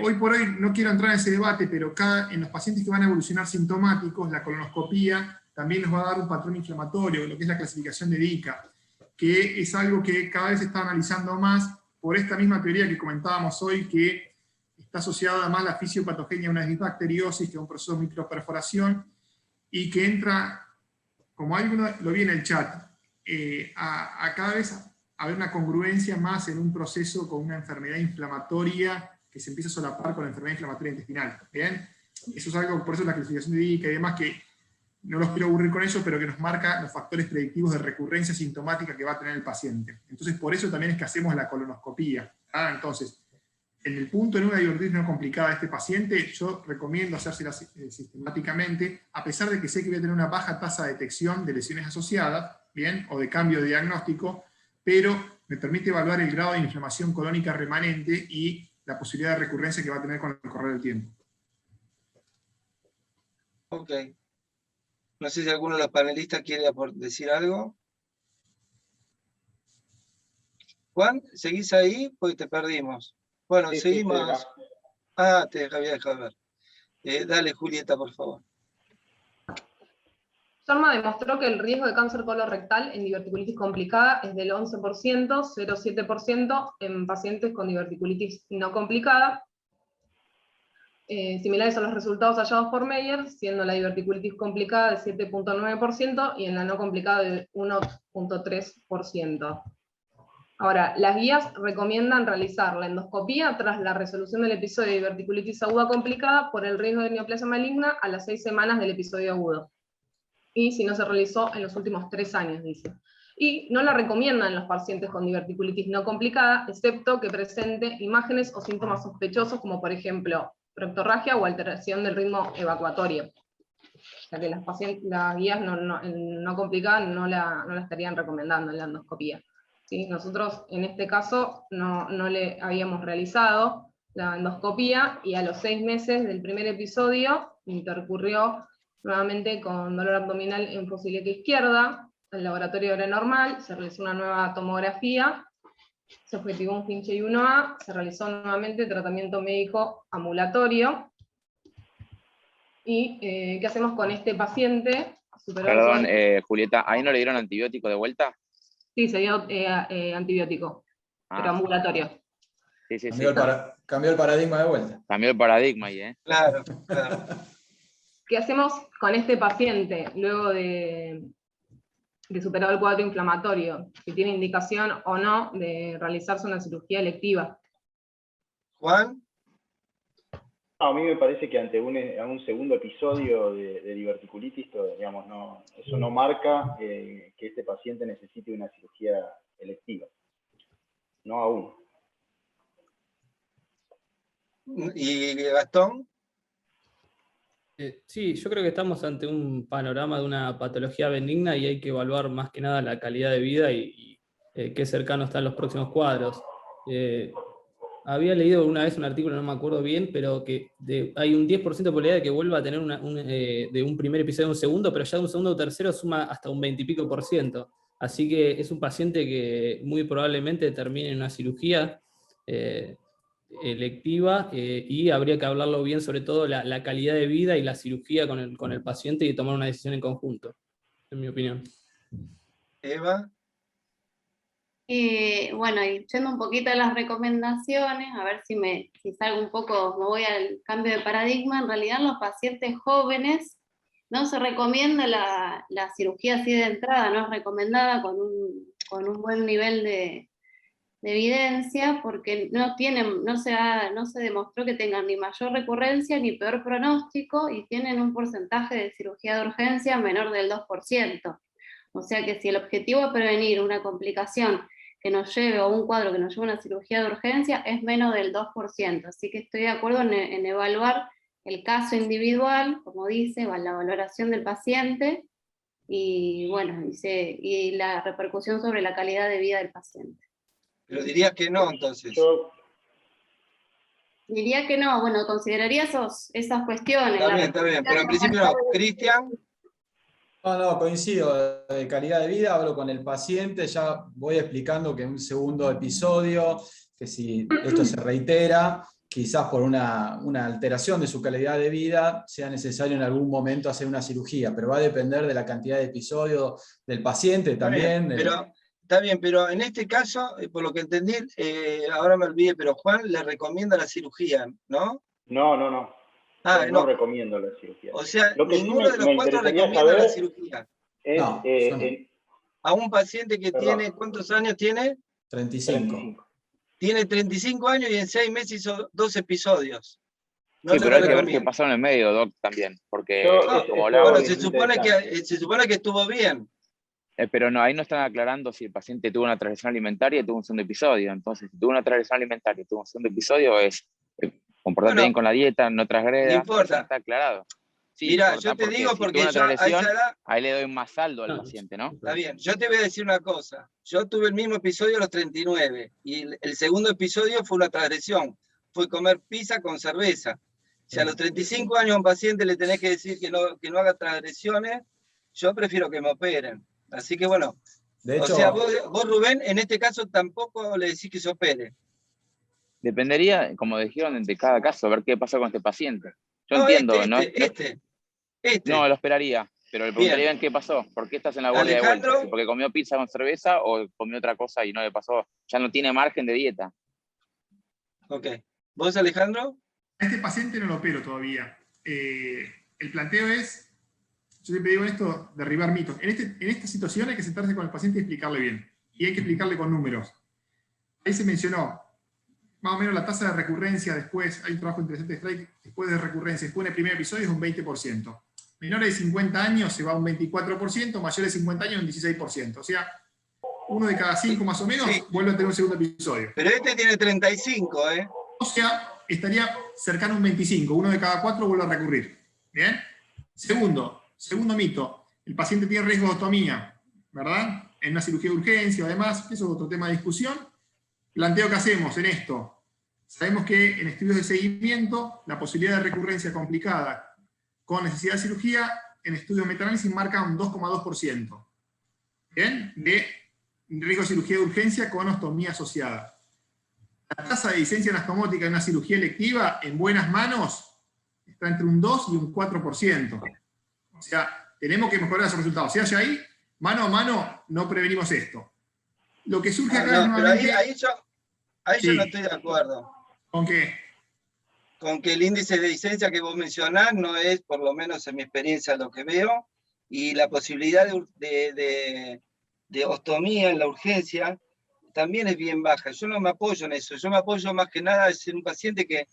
Hoy por hoy no quiero entrar en ese debate, pero en los pacientes que van a evolucionar sintomáticos, la colonoscopía también nos va a dar un patrón inflamatorio, lo que es la clasificación de DICA, que es algo que cada vez se está analizando más por esta misma teoría que comentábamos hoy, que está asociada además a la fisiopatogenia a una disbacteriosis, que es un proceso de microperforación, y que entra, como alguno lo vi en el chat, a cada vez haber una congruencia más en un proceso con una enfermedad inflamatoria que se empieza a solapar con la enfermedad inflamatoria intestinal. ¿Bien? Eso es algo, por eso la clasificación de DICA y demás, que no los quiero aburrir con eso, pero que nos marca los factores predictivos de recurrencia sintomática que va a tener el paciente. Entonces, por eso también es que hacemos la colonoscopía. Entonces, en el punto en una diverticulitis no complicada de este paciente, yo recomiendo hacérsela sistemáticamente, a pesar de que sé que voy a tener una baja tasa de detección de lesiones asociadas, ¿bien? O de cambio de diagnóstico, pero me permite evaluar el grado de inflamación colónica remanente y la posibilidad de recurrencia que va a tener con el correr del tiempo. Ok. No sé si alguno de los panelistas quiere decir algo. Juan, ¿seguís ahí? Pues te perdimos. Bueno, Sí, seguimos. sí, Te había dejado ver. Dale, Julieta, por favor. Sharma demostró que el riesgo de cáncer colorectal en diverticulitis complicada es del 11%, 0,7% en pacientes con diverticulitis no complicada. Similares a los resultados hallados por Meyer, siendo la diverticulitis complicada de 7,9% y en la no complicada de 1,3%. Ahora, las guías recomiendan realizar la endoscopía tras la resolución del episodio de diverticulitis aguda complicada por el riesgo de neoplasia maligna a las 6 semanas del episodio agudo. Y si no se realizó en los últimos 3 años, dice. Y no la recomiendan los pacientes con diverticulitis no complicada, excepto que presente imágenes o síntomas sospechosos, como por ejemplo, proctorragia o alteración del ritmo evacuatorio. O sea que las guías no complicadas no la estarían recomendando en la endoscopía. ¿Sí? Nosotros en este caso no le habíamos realizado la endoscopía y a los 6 meses del primer episodio intercurrió nuevamente con dolor abdominal en fosiliaca izquierda. El laboratorio era normal, se realizó una nueva tomografía, se objetivó un Finchey 1A, se realizó nuevamente tratamiento médico ambulatorio. ¿Y qué hacemos con este paciente? Perdón, Julieta, ¿ahí no le dieron antibiótico de vuelta? Sí, se dio antibiótico, pero ambulatorio. Sí, sí, Cambió el paradigma de vuelta. Cambió el paradigma ahí, ¿eh? Claro, claro. ¿Qué hacemos con este paciente luego de superar el cuadro inflamatorio? Si tiene indicación o no de realizarse una cirugía electiva. Juan. A mí me parece que ante un segundo episodio de diverticulitis, digamos, eso no marca que este paciente necesite una cirugía electiva. No aún. ¿Y Gastón? Sí, yo creo que estamos ante un panorama de una patología benigna y hay que evaluar más que nada la calidad de vida y qué cercano están los próximos cuadros. Había leído una vez un artículo, no me acuerdo bien, pero que hay un 10% de probabilidad de que vuelva a tener de un primer episodio a un segundo, pero ya de un segundo o tercero suma hasta un 20 y pico %. Así que es un paciente que muy probablemente termine en una cirugía. electiva, y habría que hablarlo bien, sobre todo la calidad de vida y la cirugía con el paciente, y tomar una decisión en conjunto, en mi opinión. Eva. Bueno, y yendo un poquito a las recomendaciones, a ver si salgo un poco, me voy al cambio de paradigma. En realidad, en los pacientes jóvenes no se recomienda la cirugía así de entrada, no es recomendada con un buen nivel de evidencia, porque no se demostró que tengan ni mayor recurrencia ni peor pronóstico, y tienen un porcentaje de cirugía de urgencia menor del 2%. O sea que si el objetivo es prevenir una complicación que nos lleve, o un cuadro que nos lleve a una cirugía de urgencia, es menos del 2%. Así que estoy de acuerdo en evaluar el caso individual, como dice, la valoración del paciente, y bueno, y la repercusión sobre la calidad de vida del paciente. Pero dirías que no, entonces. Diría que no, bueno, consideraría esas cuestiones. Está bien, pero en principio no. Cristian. No, coincido, de calidad de vida, hablo con el paciente, ya voy explicando que en un segundo episodio, que si esto se reitera, quizás por una alteración de su calidad de vida, sea necesario en algún momento hacer una cirugía, pero va a depender de la cantidad de episodios del paciente también. Está bien, pero en este caso, por lo que entendí, ahora me olvidé, pero Juan le recomienda la cirugía, ¿no? No. No recomiendo la cirugía. O sea, lo que ninguno de los cuatro recomienda la cirugía. A un paciente que tiene, ¿cuántos años tiene? 35. Tiene 35 años y en 6 meses hizo 2 episodios. No, sí, pero hay que ver qué pasó en el medio, Doc, también. Porque, como hablaba, se supone que estuvo bien. Pero no, ahí no están aclarando si el paciente tuvo una transgresión alimentaria y tuvo un segundo episodio. Entonces, si tuvo una transgresión alimentaria y tuvo un segundo episodio, es comportarte bien con la dieta, no transgreda. No importa. No está aclarado. Sí, mira, yo te digo si porque yo a esa edad, ahí le doy más saldo al paciente, ¿no? Está bien, yo te voy a decir una cosa. Yo tuve el mismo episodio a los 39 y el segundo episodio fue una transgresión. Fue comer pizza con cerveza. Si a los 35 años a un paciente le tenés que decir que no haga transgresiones, yo prefiero que me operen. Así que bueno, de hecho, o sea, vos Rubén, en este caso tampoco le decís que se opere. Dependería, como dijeron, de cada caso, ver qué pasa con este paciente. Yo entiendo, No, lo esperaría, pero le preguntaría en qué pasó. ¿Por qué estás en la guardia de vuelta? ¿Porque comió pizza con cerveza o comió otra cosa y no le pasó? Ya no tiene margen de dieta. Ok. ¿Vos, Alejandro? A este paciente no lo opero todavía. El planteo es, yo siempre digo esto, derribar mitos. En esta situación hay que sentarse con el paciente y explicarle bien. Y hay que explicarle con números. Ahí se mencionó, más o menos la tasa de recurrencia después, hay un trabajo interesante de Strike, después de recurrencia, después del primer episodio es un 20%. Menores de 50 años se va a un 24%, mayores de 50 años un 16%. O sea, uno de cada 5 más o menos vuelve a tener un segundo episodio. Pero este tiene 35, ¿eh? O sea, estaría cercano a un 25, uno de cada 4 vuelve a recurrir. ¿Bien? Segundo mito, el paciente tiene riesgo de ostomía, ¿verdad? En una cirugía de urgencia, además, eso es otro tema de discusión. Planteo que hacemos en esto. Sabemos que en estudios de seguimiento, la posibilidad de recurrencia complicada con necesidad de cirugía, en estudios de metaanálisis marca un 2,2%. ¿Bien? De riesgo de cirugía de urgencia con ostomía asociada. La tasa de licencia anastomótica en una cirugía electiva, en buenas manos, está entre un 2 y un 4%. O sea, tenemos que mejorar esos resultados. Si hay ahí, mano a mano, no prevenimos esto. Lo que surge acá es nuevamente... Ahí yo no estoy de acuerdo. ¿Con qué? Con que el índice de licencia que vos mencionás no es, por lo menos en mi experiencia, lo que veo, y la posibilidad de ostomía en la urgencia también es bien baja. Yo no me apoyo en eso. Yo me apoyo más que nada en un paciente que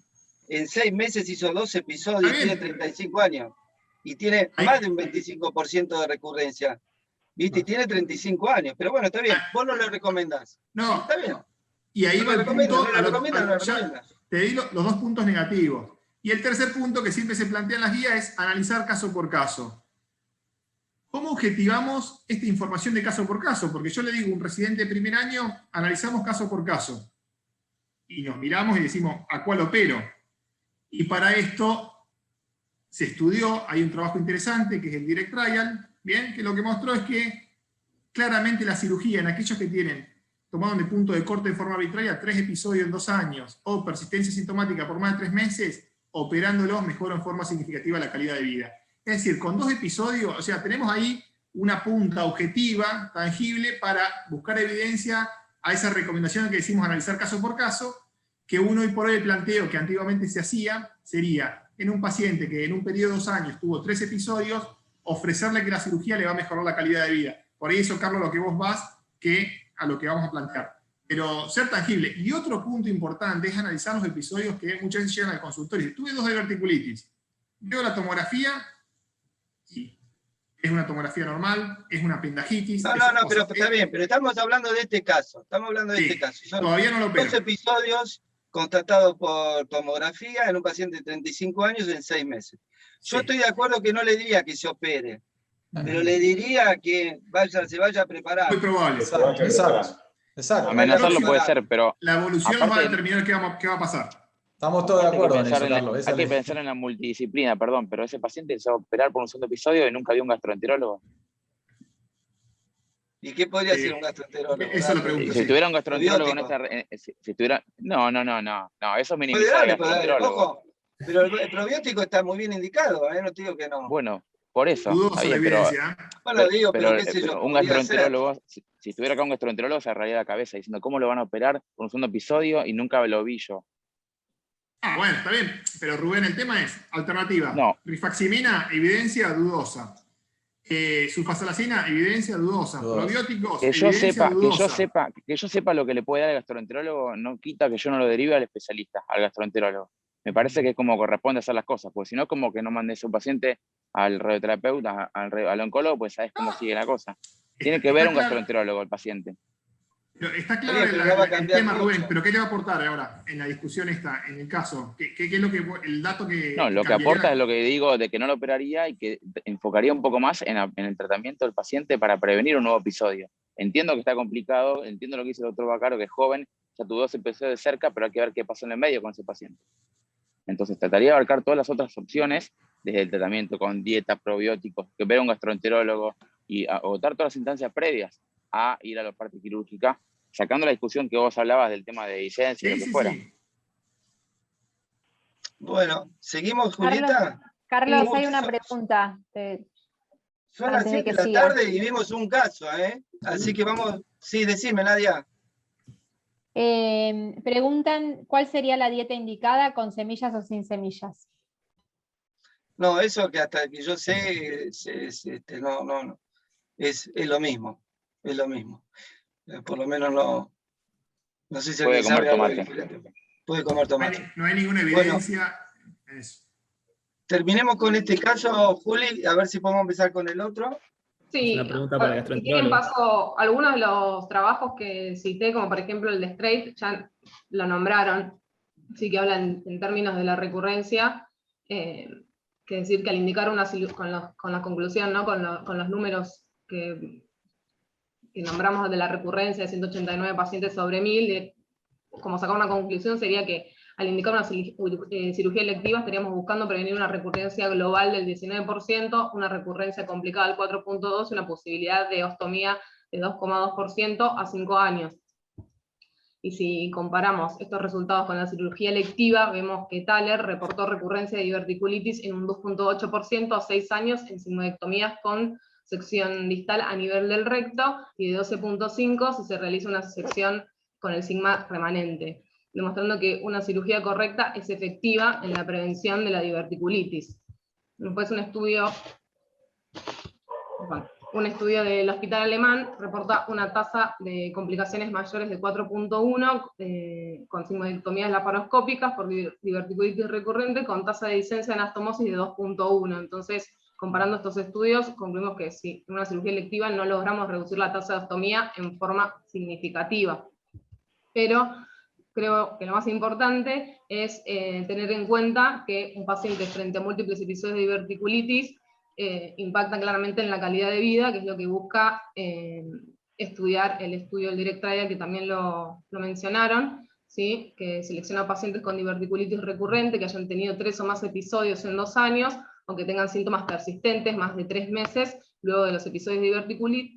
en 6 meses hizo 2 episodios, tiene 35 años, y tiene más de un 25% de recurrencia. ¿Viste? Y tiene 35 años. Pero bueno, está bien. Vos no lo recomendás. No. Está bien. Y ahí va el punto. No te di los 2 puntos negativos. Y el tercer punto que siempre se plantea en las guías es analizar caso por caso. ¿Cómo objetivamos esta información de caso por caso? Porque yo le digo a un residente de primer año, analizamos caso por caso. Y nos miramos y decimos, ¿a cuál opero? Y para esto se estudió, hay un trabajo interesante que es el Direct Trial, ¿bien? Que lo que mostró es que claramente la cirugía en aquellos que tienen tomaron de punto de corte de forma arbitraria 3 episodios en 2 años, o persistencia sintomática por más de 3 meses, operándolos mejora en forma significativa la calidad de vida. Es decir, con 2 episodios, o sea, tenemos ahí una punta objetiva, tangible, para buscar evidencia a esa recomendación que decimos analizar caso por caso, que uno hoy por hoy el planteo que antiguamente se hacía sería, en un paciente que en un periodo de 2 años tuvo 3 episodios, ofrecerle que la cirugía le va a mejorar la calidad de vida. Por ahí eso, Carlos, lo que vos vas, que a lo que vamos a plantear. Pero ser tangible. Y otro punto importante es analizar los episodios que muchas veces llegan al consultorio. Tuve 2 diverticulitis. Veo la tomografía, sí. Es una tomografía normal, es una apendicitis. No, pero está bien, pero estamos hablando de este caso. Estamos hablando de este caso. Son todavía no lo opero. 2 episodios constatados por tomografía en un paciente de 35 años en 6 meses. Yo estoy de acuerdo que no le diría que se opere, pero le diría que se vaya a preparar. Muy probable. Exacto. Amenazarlo puede ser, pero la evolución aparte, va a determinar qué va a pasar. Estamos todos de acuerdo en eso, Carlos. Hay que pensar en la multidisciplina, perdón, pero ese paciente se va a operar por un segundo episodio y nunca vio un gastroenterólogo. ¿Y qué podría hacer un gastroenterólogo? Eso lo pregunto. Si tuviera un gastroenterólogo en esta... No, eso minimiza al gastroenterólogo. Ojo, pero el probiótico está muy bien indicado, no te digo que no. Bueno, por eso. Dudoso la evidencia. Pero qué sé yo. Un gastroenterólogo, si tuviera acá un gastroenterólogo, se agarraría la cabeza diciendo cómo lo van a operar por un segundo episodio y nunca lo vi yo. Bueno, está bien, pero Rubén, el tema es alternativa. No. Rifaximina, evidencia dudosa. Sulfasalacina, evidencia dudosa. Probióticos, que yo dudosa. Que yo sepa lo que le puede dar al gastroenterólogo no quita que yo no lo derive al especialista, al gastroenterólogo. Me parece que es como corresponde hacer las cosas, porque si no, como que no mandes a un paciente al radioterapeuta, al oncólogo, pues sabes cómo sigue la cosa. Tiene que ver un gastroenterólogo el paciente. Pero está claro el tema, Rubén, pero ¿qué te va a aportar ahora en la discusión esta, en el caso? ¿Qué es lo que, el dato que... No, lo que aporta es lo que digo de que no lo operaría y que enfocaría un poco más en el tratamiento del paciente para prevenir un nuevo episodio. Entiendo que está complicado, entiendo lo que dice el doctor Baccaro, que es joven, ya tuvo 2 episodios de cerca, pero hay que ver qué pasó en el medio con ese paciente. Entonces trataría de abarcar todas las otras opciones, desde el tratamiento con dietas, probióticos, que ver a un gastroenterólogo y agotar todas las instancias previas a ir a la parte quirúrgica, sacando la discusión que vos hablabas del tema de licencia y lo que fuera. Bueno, ¿seguimos, Julieta? Carlos, hay una pregunta. Son las 7 de la tarde y vimos un caso, Así que vamos... Sí, decime, Nadia. Preguntan, ¿cuál sería la dieta indicada, con semillas o sin semillas? No, eso que hasta que yo sé, no. Es lo mismo. Es lo mismo. Por lo menos no sé si puede alguien comer sabe algo tomate. diferente. Puede comer tomate. No hay ninguna evidencia en eso. Terminemos con este caso, Juli, a ver si podemos empezar con el otro. Sí, una pregunta para el si quieren paso algunos de los trabajos que cité, como por ejemplo el de Straight, ya lo nombraron, sí que hablan en términos de la recurrencia, que decir que al indicar con la conclusión, ¿no? con los números que nombramos de la recurrencia de 189 pacientes sobre 1000, como sacar una conclusión sería que al indicar una cirugía electiva estaríamos buscando prevenir una recurrencia global del 19%, una recurrencia complicada del 4.2% y una posibilidad de ostomía de 2.2% a 5 años. Y si comparamos estos resultados con la cirugía electiva, vemos que Thaler reportó recurrencia de diverticulitis en un 2.8% a 6 años en sigmoidectomías con sección distal a nivel del recto, y de 12.5 si se realiza una sección con el sigma remanente, demostrando que una cirugía correcta es efectiva en la prevención de la diverticulitis. Después un estudio del hospital alemán reporta una tasa de complicaciones mayores de 4.1 con sigmoidectomías laparoscópicas por diverticulitis recurrente con tasa de disencia de anastomosis de 2.1. Entonces, comparando estos estudios, concluimos que si en una cirugía electiva no logramos reducir la tasa de ostomía en forma significativa. Pero creo que lo más importante es tener en cuenta que un paciente frente a múltiples episodios de diverticulitis impacta claramente en la calidad de vida, que es lo que busca estudiar el estudio del Direct Trial, que también lo mencionaron, ¿sí? Que selecciona pacientes con diverticulitis recurrente, que hayan tenido 3 o más episodios en 2 años, aunque tengan síntomas persistentes más de 3 meses luego de los episodios de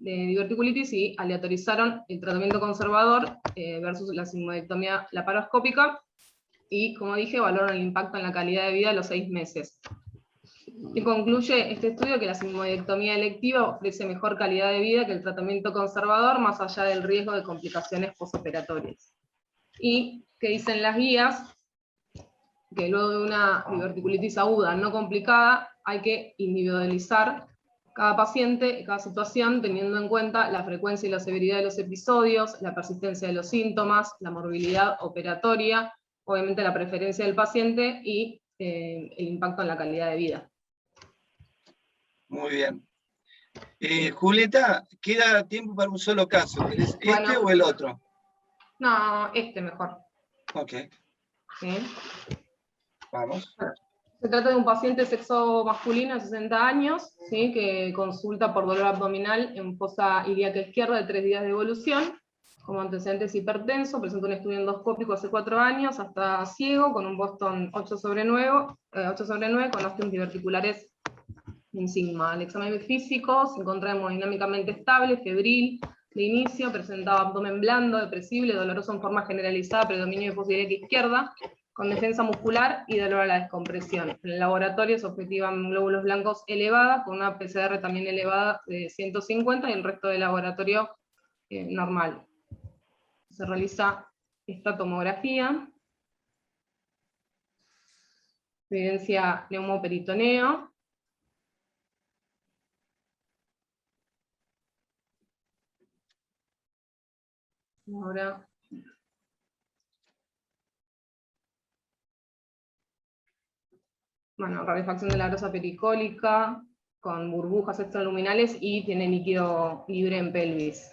diverticulitis, y aleatorizaron el tratamiento conservador versus la sigmoidectomía laparoscópica, y como dije, valoran el impacto en la calidad de vida a los 6 meses. Y concluye este estudio que la sigmoidectomía electiva ofrece mejor calidad de vida que el tratamiento conservador, más allá del riesgo de complicaciones posoperatorias. Y que dicen las guías, que luego de una diverticulitis aguda no complicada, hay que individualizar cada paciente, cada situación, teniendo en cuenta la frecuencia y la severidad de los episodios, la persistencia de los síntomas, la morbilidad operatoria, obviamente la preferencia del paciente y el impacto en la calidad de vida. Muy bien. Julieta, queda tiempo para un solo caso. ¿Querés este o el otro? No, este mejor. Ok. ¿Sí? Vamos. Se trata de un paciente de sexo masculino de 60 años, ¿sí? Que consulta por dolor abdominal en fosa ilíaca izquierda de 3 días de evolución, como antecedentes hipertenso, presenta un estudio endoscópico hace 4 años, hasta ciego, con un Boston 8/9, con osteos diverticulares en sigma. El examen físico se encontraba hemodinámicamente estable, febril, de inicio, presentaba abdomen blando, depresible, doloroso en forma generalizada, predominio de fosa ilíaca izquierda, con defensa muscular y dolor a la descompresión. En el laboratorio se objetivan glóbulos blancos elevada, con una PCR también elevada de 150, y el resto del laboratorio normal. Se realiza esta tomografía, evidencia neumoperitoneo, ahora rarefacción de la grasa pericólica, con burbujas extraluminales, y tiene líquido libre en pelvis.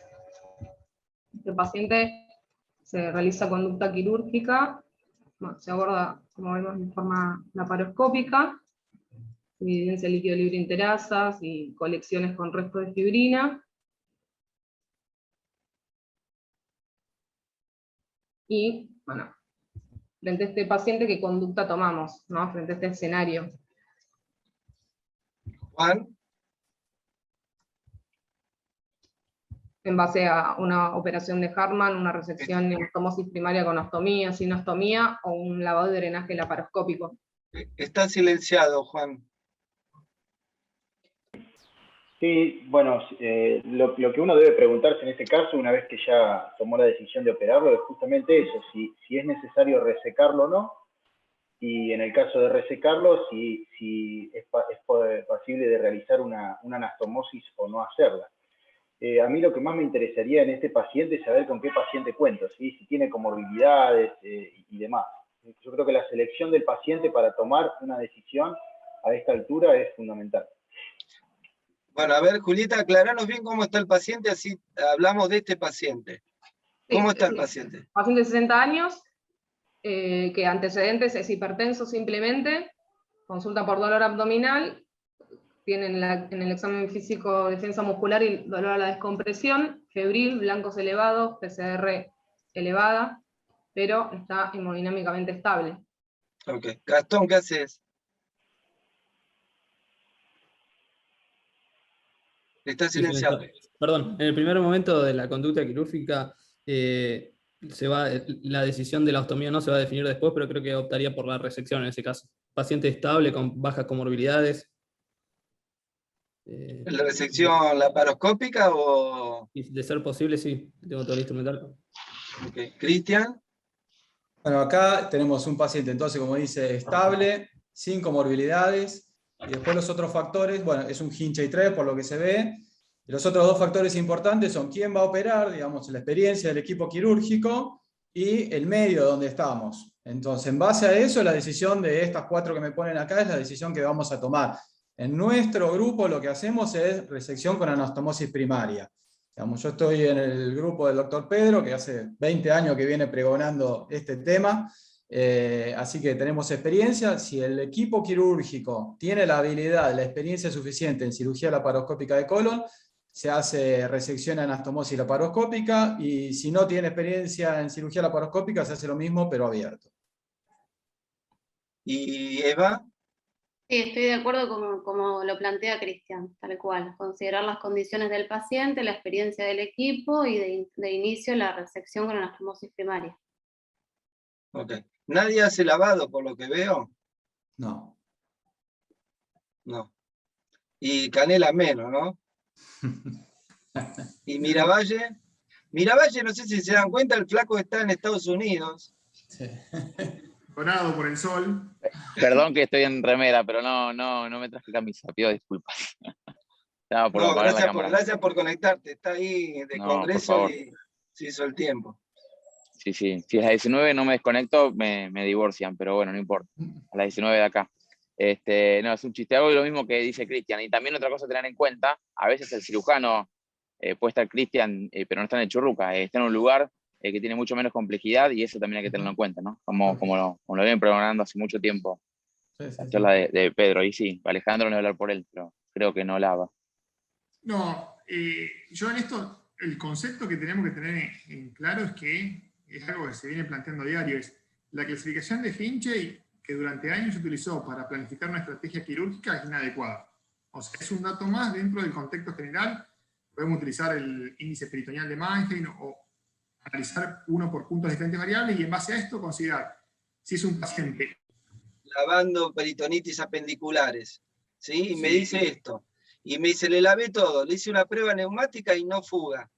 Este paciente se realiza conducta quirúrgica, se aborda, como vemos, en forma laparoscópica, evidencia líquido libre interasas y colecciones con restos de fibrina. Y, bueno, frente a este paciente, ¿qué conducta tomamos, ¿no? Frente a este escenario? Juan. En base a una operación de Hartmann, una resección de ostomosis primaria con ostomía, sin ostomía, o un lavado de drenaje laparoscópico. Está silenciado, Juan. Sí, bueno, lo que uno debe preguntarse en este caso, una vez que ya tomó la decisión de operarlo, es justamente eso, si es necesario resecarlo o no, y en el caso de resecarlo, si es posible de realizar una anastomosis o no hacerla. A mí lo que más me interesaría en este paciente es saber con qué paciente cuento, ¿sí? Si tiene comorbilidades y demás. Yo creo que la selección del paciente para tomar una decisión a esta altura es fundamental. Bueno, a ver, Julieta, aclaranos bien cómo está el paciente, así hablamos de este paciente. ¿Cómo está el paciente? Paciente de 60 años, que antecedentes es hipertenso simplemente, consulta por dolor abdominal, tiene en el examen físico defensa muscular y dolor a la descompresión, febril, blancos elevados, PCR elevada, pero está hemodinámicamente estable. Ok. Gastón, ¿qué haces? Está silenciado. Perdón, en el primer momento de la conducta quirúrgica, la decisión de la ostomía no se va a definir después, pero creo que optaría por la resección en ese caso. Paciente estable, con bajas comorbilidades. ¿La resección laparoscópica o...? De ser posible, sí. Tengo todo el instrumental. Okay. ¿Cristian? Bueno, acá tenemos un paciente, entonces, como dice, estable, sin comorbilidades, y después los otros factores, bueno, es un Hinchey 3 por lo que se ve, y los otros dos factores importantes son quién va a operar, digamos, la experiencia del equipo quirúrgico, y el medio donde estamos. Entonces, en base a eso, la decisión de estas 4 que me ponen acá es la decisión que vamos a tomar. En nuestro grupo lo que hacemos es resección con anastomosis primaria. Digamos, yo estoy en el grupo del doctor Pedro, que hace 20 años que viene pregonando este tema, así que tenemos experiencia. Si el equipo quirúrgico tiene la habilidad, la experiencia suficiente en cirugía laparoscópica de colon, se hace resección anastomosis laparoscópica, y si no tiene experiencia en cirugía laparoscópica, se hace lo mismo, pero abierto. ¿Y Eva? Sí, estoy de acuerdo como lo plantea Cristian, tal cual. Considerar las condiciones del paciente, la experiencia del equipo y de inicio la resección con anastomosis primaria. Ok. ¿Nadie hace lavado por lo que veo? No. No. Y Canela menos, ¿no? ¿Y Miravalle? Miravalle, no sé si se dan cuenta, el flaco está en Estados Unidos. Sí. Dorado por el sol. Perdón que estoy en remera, pero no me traje camisa, pido disculpas. Estaba por No, apagar la cámara. gracias por conectarte. Está ahí de No, por congreso favor. y se hizo el tiempo. Sí. Si es a las 19 no me desconecto, me divorcian, pero bueno, no importa. A las 19 de acá. No, es un chiste. Hago lo mismo que dice Cristian. Y también otra cosa a tener en cuenta, a veces el cirujano puede estar Cristian, pero no está en el Churruca, está en un lugar que tiene mucho menos complejidad y eso también hay que tenerlo en cuenta, ¿no? Como lo vienen programando hace mucho tiempo. Sí, La charla de Pedro, y sí, Alejandro no voy a hablar por él, pero creo que no lava. No, yo en esto, el concepto que tenemos que tener en claro es que es algo que se viene planteando a diario, es la clasificación de Hinchey, que durante años se utilizó para planificar una estrategia quirúrgica, es inadecuada. O sea, es un dato más dentro del contexto general. Podemos utilizar el índice peritoneal de Mannheim o analizar uno por puntos de diferentes variables y en base a esto considerar si es un paciente Lavando peritonitis apendiculares, ¿sí? Y me Sí. dice esto. Y me dice, le lavé todo, le hice una prueba neumática y no fuga.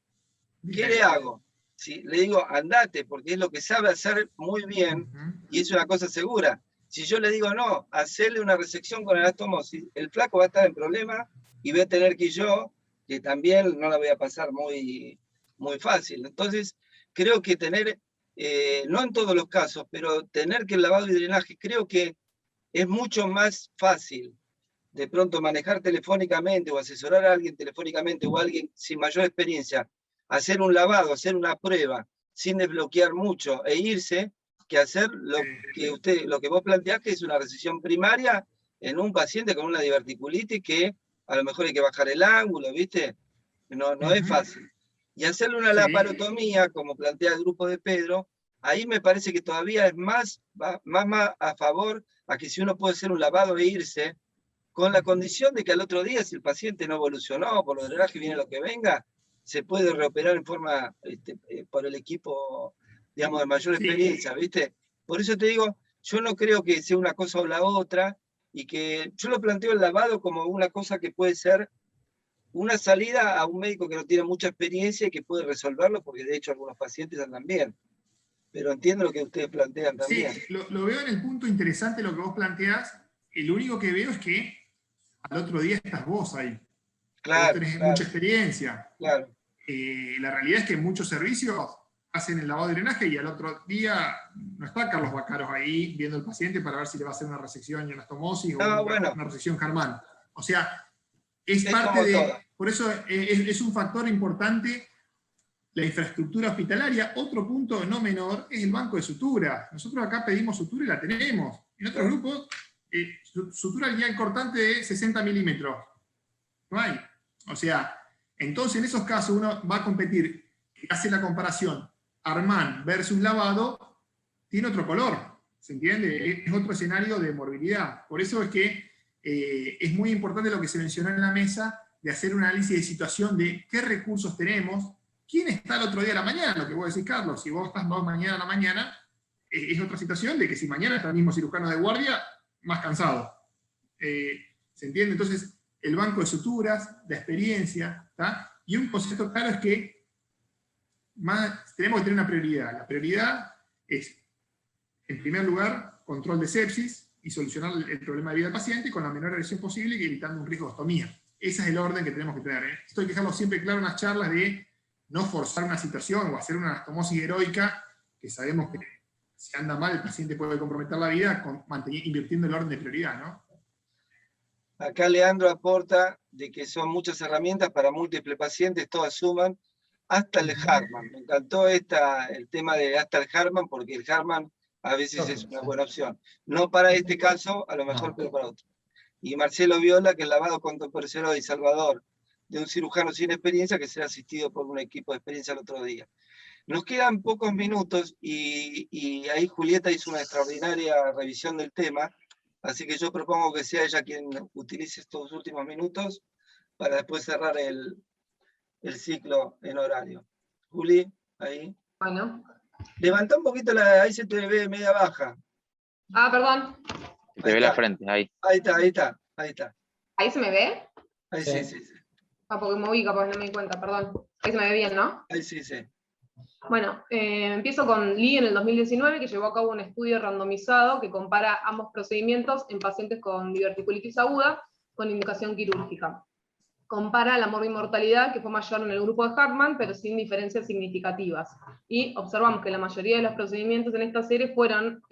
¿Qué le hago? Sí, le digo, andate, porque es lo que sabe hacer muy bien y es una cosa segura. Si yo le digo, no, hacerle una resección con anastomosis, el flaco va a estar en problema y voy a tener que ir yo, que también no la voy a pasar muy, muy fácil. Entonces, creo que tener, no en todos los casos, pero tener que el lavado y drenaje, creo que es mucho más fácil de pronto manejar telefónicamente o asesorar a alguien telefónicamente o a alguien sin mayor experiencia, hacer un lavado, hacer una prueba sin desbloquear mucho e irse, que hacer lo que vos planteás, que es una recesión primaria en un paciente con una diverticulitis que a lo mejor hay que bajar el ángulo, ¿viste? No es fácil. Y hacerle una laparotomía, como plantea el grupo de Pedro, ahí me parece que todavía es más a favor a que si uno puede hacer un lavado e irse, con la condición de que al otro día, si el paciente no evolucionó, por lo drenaje viene lo que venga, se puede reoperar en forma, por el equipo, digamos, de mayor experiencia, ¿viste? Por eso te digo, yo no creo que sea una cosa o la otra, y que yo lo planteo el lavado como una cosa que puede ser una salida a un médico que no tiene mucha experiencia y que puede resolverlo, porque de hecho algunos pacientes andan bien. Pero entiendo lo que ustedes plantean también. Sí, lo veo en el punto interesante lo que vos planteás. El único que veo es que al otro día estás vos ahí. Claro, vos tenés mucha experiencia. Claro. La realidad es que muchos servicios hacen el lavado de drenaje y al otro día no está Carlos Bacaros ahí viendo al paciente para ver si le va a hacer una resección y anastomosis o una resección Harman. O sea, es parte de... Todo. Por eso es un factor importante la infraestructura hospitalaria. Otro punto no menor es el banco de sutura. Nosotros acá pedimos sutura y la tenemos. En otros grupos, sutura lineal cortante de 60 milímetros. No hay. O sea, entonces en esos casos uno va a competir, hace la comparación, Harman versus lavado, tiene otro color, ¿se entiende? Es otro escenario de morbilidad. Por eso es que es muy importante lo que se mencionó en la mesa, de hacer un análisis de situación de qué recursos tenemos, quién está el otro día a la mañana, lo que vos decís, Carlos, si vos estás mañana a la mañana, es otra situación de que si mañana está el mismo cirujano de guardia, más cansado. ¿Se entiende? Entonces, el banco de suturas, la experiencia, ¿tá? Y un concepto claro es que tenemos que tener una prioridad. La prioridad es, en primer lugar, control de sepsis y solucionar el problema de vida del paciente con la menor agresión posible y evitando un riesgo de ostomía. Ese es el orden que tenemos que tener. Esto hay que dejarlo siempre claro en las charlas de no forzar una situación o hacer una anastomosis heroica, que sabemos que si anda mal el paciente puede comprometer la vida invirtiendo el orden de prioridad, ¿no? Acá Leandro aporta de que son muchas herramientas para múltiples pacientes, todas suman, hasta el Harman. Me encantó el tema de hasta el Harman, porque el Harman a veces es una buena opción. No para este caso, a lo mejor, pero para otro. Y Marcelo Viola, que el lavado con toperceroide y Salvador, de un cirujano sin experiencia que será asistido por un equipo de experiencia el otro día. Nos quedan pocos minutos y ahí Julieta hizo una extraordinaria revisión del tema, Así que yo propongo que sea ella quien utilice estos últimos minutos para después cerrar el ciclo en horario. Juli, ahí. Bueno. Levanta un poquito ahí se te ve media baja. Ah, perdón. Se ve la frente, ahí. Ahí está. ¿Ahí se me ve? Ahí sí. Ah, porque me ubica, porque no me di cuenta, perdón. Ahí se me ve bien, ¿no? Ahí sí. Bueno, empiezo con Lee en el 2019, que llevó a cabo un estudio randomizado que compara ambos procedimientos en pacientes con diverticulitis aguda con indicación quirúrgica. Compara la morbimortalidad, que fue mayor en el grupo de Hartmann, pero sin diferencias significativas. Y observamos que la mayoría de los procedimientos en esta serie fueron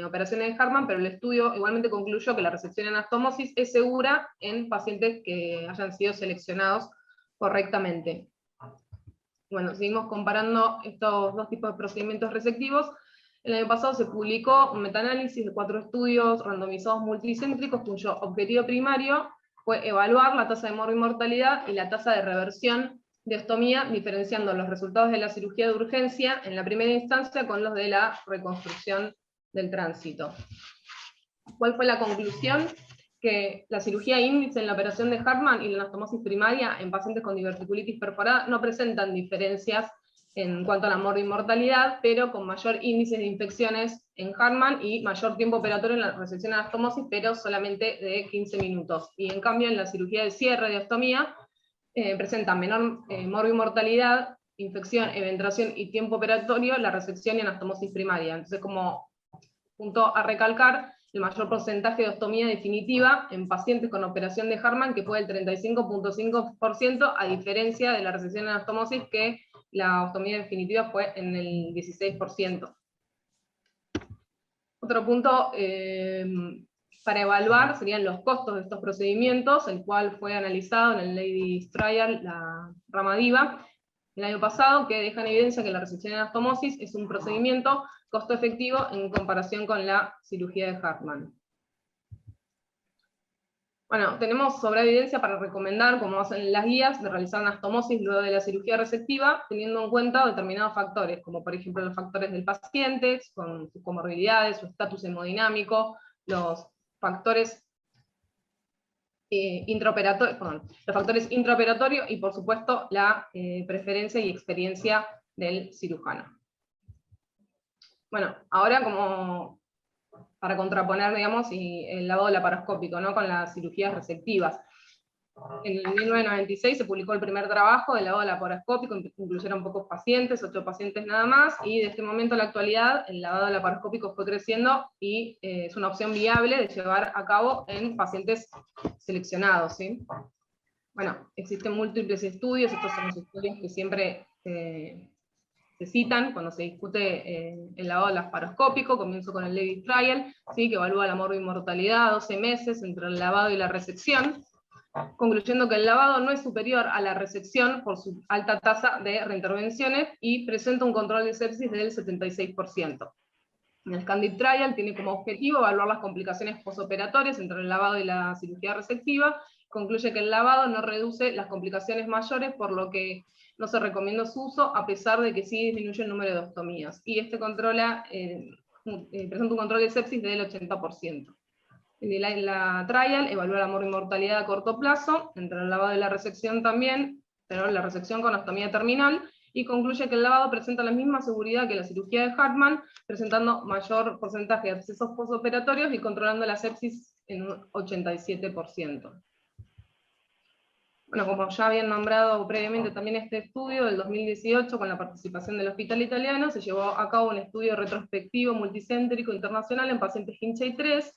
operaciones de Hartmann, pero el estudio igualmente concluyó que la resección en anastomosis es segura en pacientes que hayan sido seleccionados correctamente. Bueno, seguimos comparando estos dos tipos de procedimientos resectivos. El año pasado se publicó un metaanálisis de 4 estudios randomizados multicéntricos cuyo objetivo primario fue evaluar la tasa de morbimortalidad y la tasa de reversión de ostomía, diferenciando los resultados de la cirugía de urgencia en la primera instancia con los de la reconstrucción del tránsito. ¿Cuál fue la conclusión? Que la cirugía índice en la operación de Hartmann y la anastomosis primaria en pacientes con diverticulitis perforada no presentan diferencias en cuanto a la morbimortalidad, pero con mayor índice de infecciones en Hartmann y mayor tiempo operatorio en la resección de anastomosis, pero solamente de 15 minutos. Y en cambio en la cirugía de cierre de ostomía presenta menor morbimortalidad, infección, eventración y tiempo operatorio la resección y anastomosis primaria. Entonces, como punto a recalcar, el mayor porcentaje de ostomía definitiva en pacientes con operación de Hartmann, que fue el 35.5%, a diferencia de la resección de anastomosis, que la ostomía definitiva fue en el 16%. Otro punto para evaluar serían los costos de estos procedimientos, el cual fue analizado en el Ladies Trial, la rama DIVA, el año pasado, que deja en evidencia que la resección de anastomosis es un procedimiento costo efectivo en comparación con la cirugía de Hartmann. Bueno, tenemos sobreevidencia para recomendar, como hacen las guías, de realizar anastomosis luego de la cirugía resectiva, teniendo en cuenta determinados factores, como por ejemplo los factores del paciente, con sus comorbilidades, su estatus hemodinámico, los factores intraoperatorios y por supuesto la preferencia y experiencia del cirujano. Bueno, ahora como para contraponer, digamos, el lavado laparoscópico, ¿no?, con las cirugías resectivas. En 1996 se publicó el primer trabajo del lavado laparoscópico, incluyeron pocos pacientes, 8 pacientes nada más, y de este momento a la actualidad el lavado laparoscópico fue creciendo y es una opción viable de llevar a cabo en pacientes seleccionados, ¿sí? Bueno, existen múltiples estudios, estos son los estudios que siempre se citan cuando se discute el lavado laparoscópico. Comienzo con el Ladies Trial, ¿sí?, que evalúa la morbimortalidad a 12 meses entre el lavado y la resección, concluyendo que el lavado no es superior a la resección por su alta tasa de reintervenciones y presenta un control de sepsis del 76%. El Candid Trial tiene como objetivo evaluar las complicaciones posoperatorias entre el lavado y la cirugía resectiva, concluye que el lavado no reduce las complicaciones mayores, por lo que no se recomienda su uso, a pesar de que sí disminuye el número de ostomías, y este presenta un control de sepsis del 80%. La trial evalúa la morbimortalidad a corto plazo, entre el lavado y la resección también, pero la resección con ostomía terminal, y concluye que el lavado presenta la misma seguridad que la cirugía de Hartmann, presentando mayor porcentaje de abscesos postoperatorios y controlando la sepsis en un 87%. Bueno, como ya habían nombrado previamente también este estudio del 2018, con la participación del Hospital Italiano, se llevó a cabo un estudio retrospectivo multicéntrico internacional en pacientes Hinchey 3,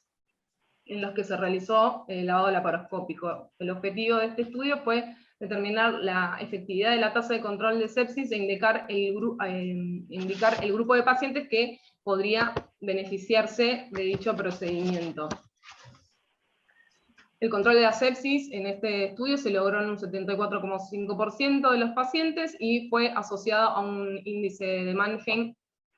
en los que se realizó el lavado laparoscópico. El objetivo de este estudio fue determinar la efectividad de la tasa de control de sepsis e indicar el grupo de pacientes que podría beneficiarse de dicho procedimiento. El control de la sepsis en este estudio se logró en un 74,5% de los pacientes y fue asociado a un índice de Mannheim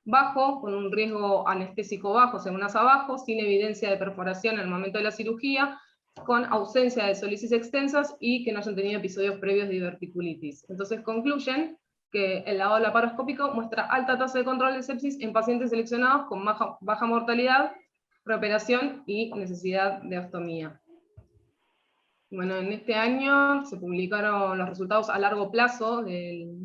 bajo, con un riesgo anestésico bajo, según ASA bajo, sin evidencia de perforación en el momento de la cirugía, con ausencia de solisis extensas y que no hayan tenido episodios previos de diverticulitis. Entonces concluyen que el lavado laparoscópico muestra alta tasa de control de sepsis en pacientes seleccionados con baja mortalidad, reoperación y necesidad de ostomía. Bueno, en este año se publicaron los resultados a largo plazo del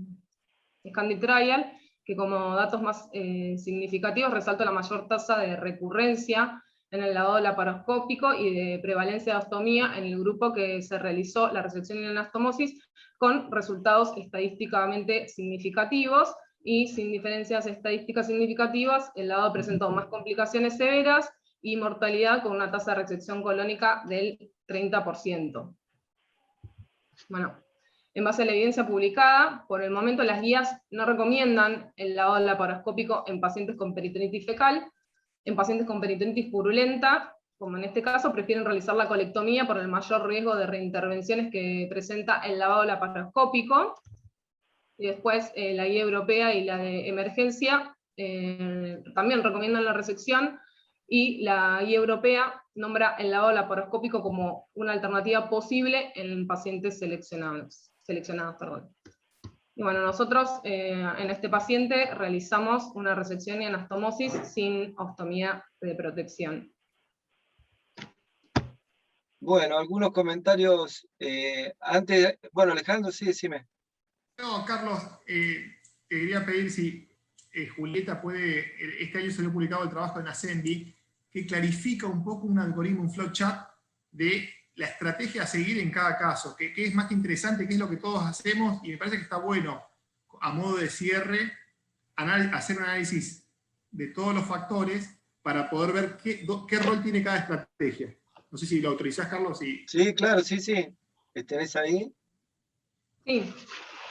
Scandi Trial, que como datos más significativos resalta la mayor tasa de recurrencia en el lavado laparoscópico y de prevalencia de ostomía en el grupo que se realizó la resección y anastomosis, con resultados estadísticamente significativos, y sin diferencias estadísticas significativas, el lavado presentó más complicaciones severas y mortalidad con una tasa de resección colónica del 30%. Bueno, en base a la evidencia publicada, por el momento las guías no recomiendan el lavado laparoscópico en pacientes con peritonitis fecal. En pacientes con peritonitis purulenta, como en este caso, prefieren realizar la colectomía por el mayor riesgo de reintervenciones que presenta el lavado laparoscópico. Y después la guía europea y la de emergencia también recomiendan la resección, y la guía europea nombra el lavado laparoscópico como una alternativa posible en pacientes seleccionados. Y bueno, nosotros en este paciente realizamos una resección y anastomosis sin ostomía de protección. Bueno, algunos comentarios antes. Bueno, Alejandro, sí, decime. No, Carlos, te quería pedir si Julieta puede, este año se le ha publicado el trabajo en Ascendi, que clarifica un poco un algoritmo, un flowchart de la estrategia a seguir en cada caso, que es más que interesante, que es lo que todos hacemos, y me parece que está bueno, a modo de cierre, hacer un análisis de todos los factores para poder ver qué rol tiene cada estrategia. No sé si lo autorizás, Carlos. Sí, claro, sí. ¿Tenés ahí? Sí.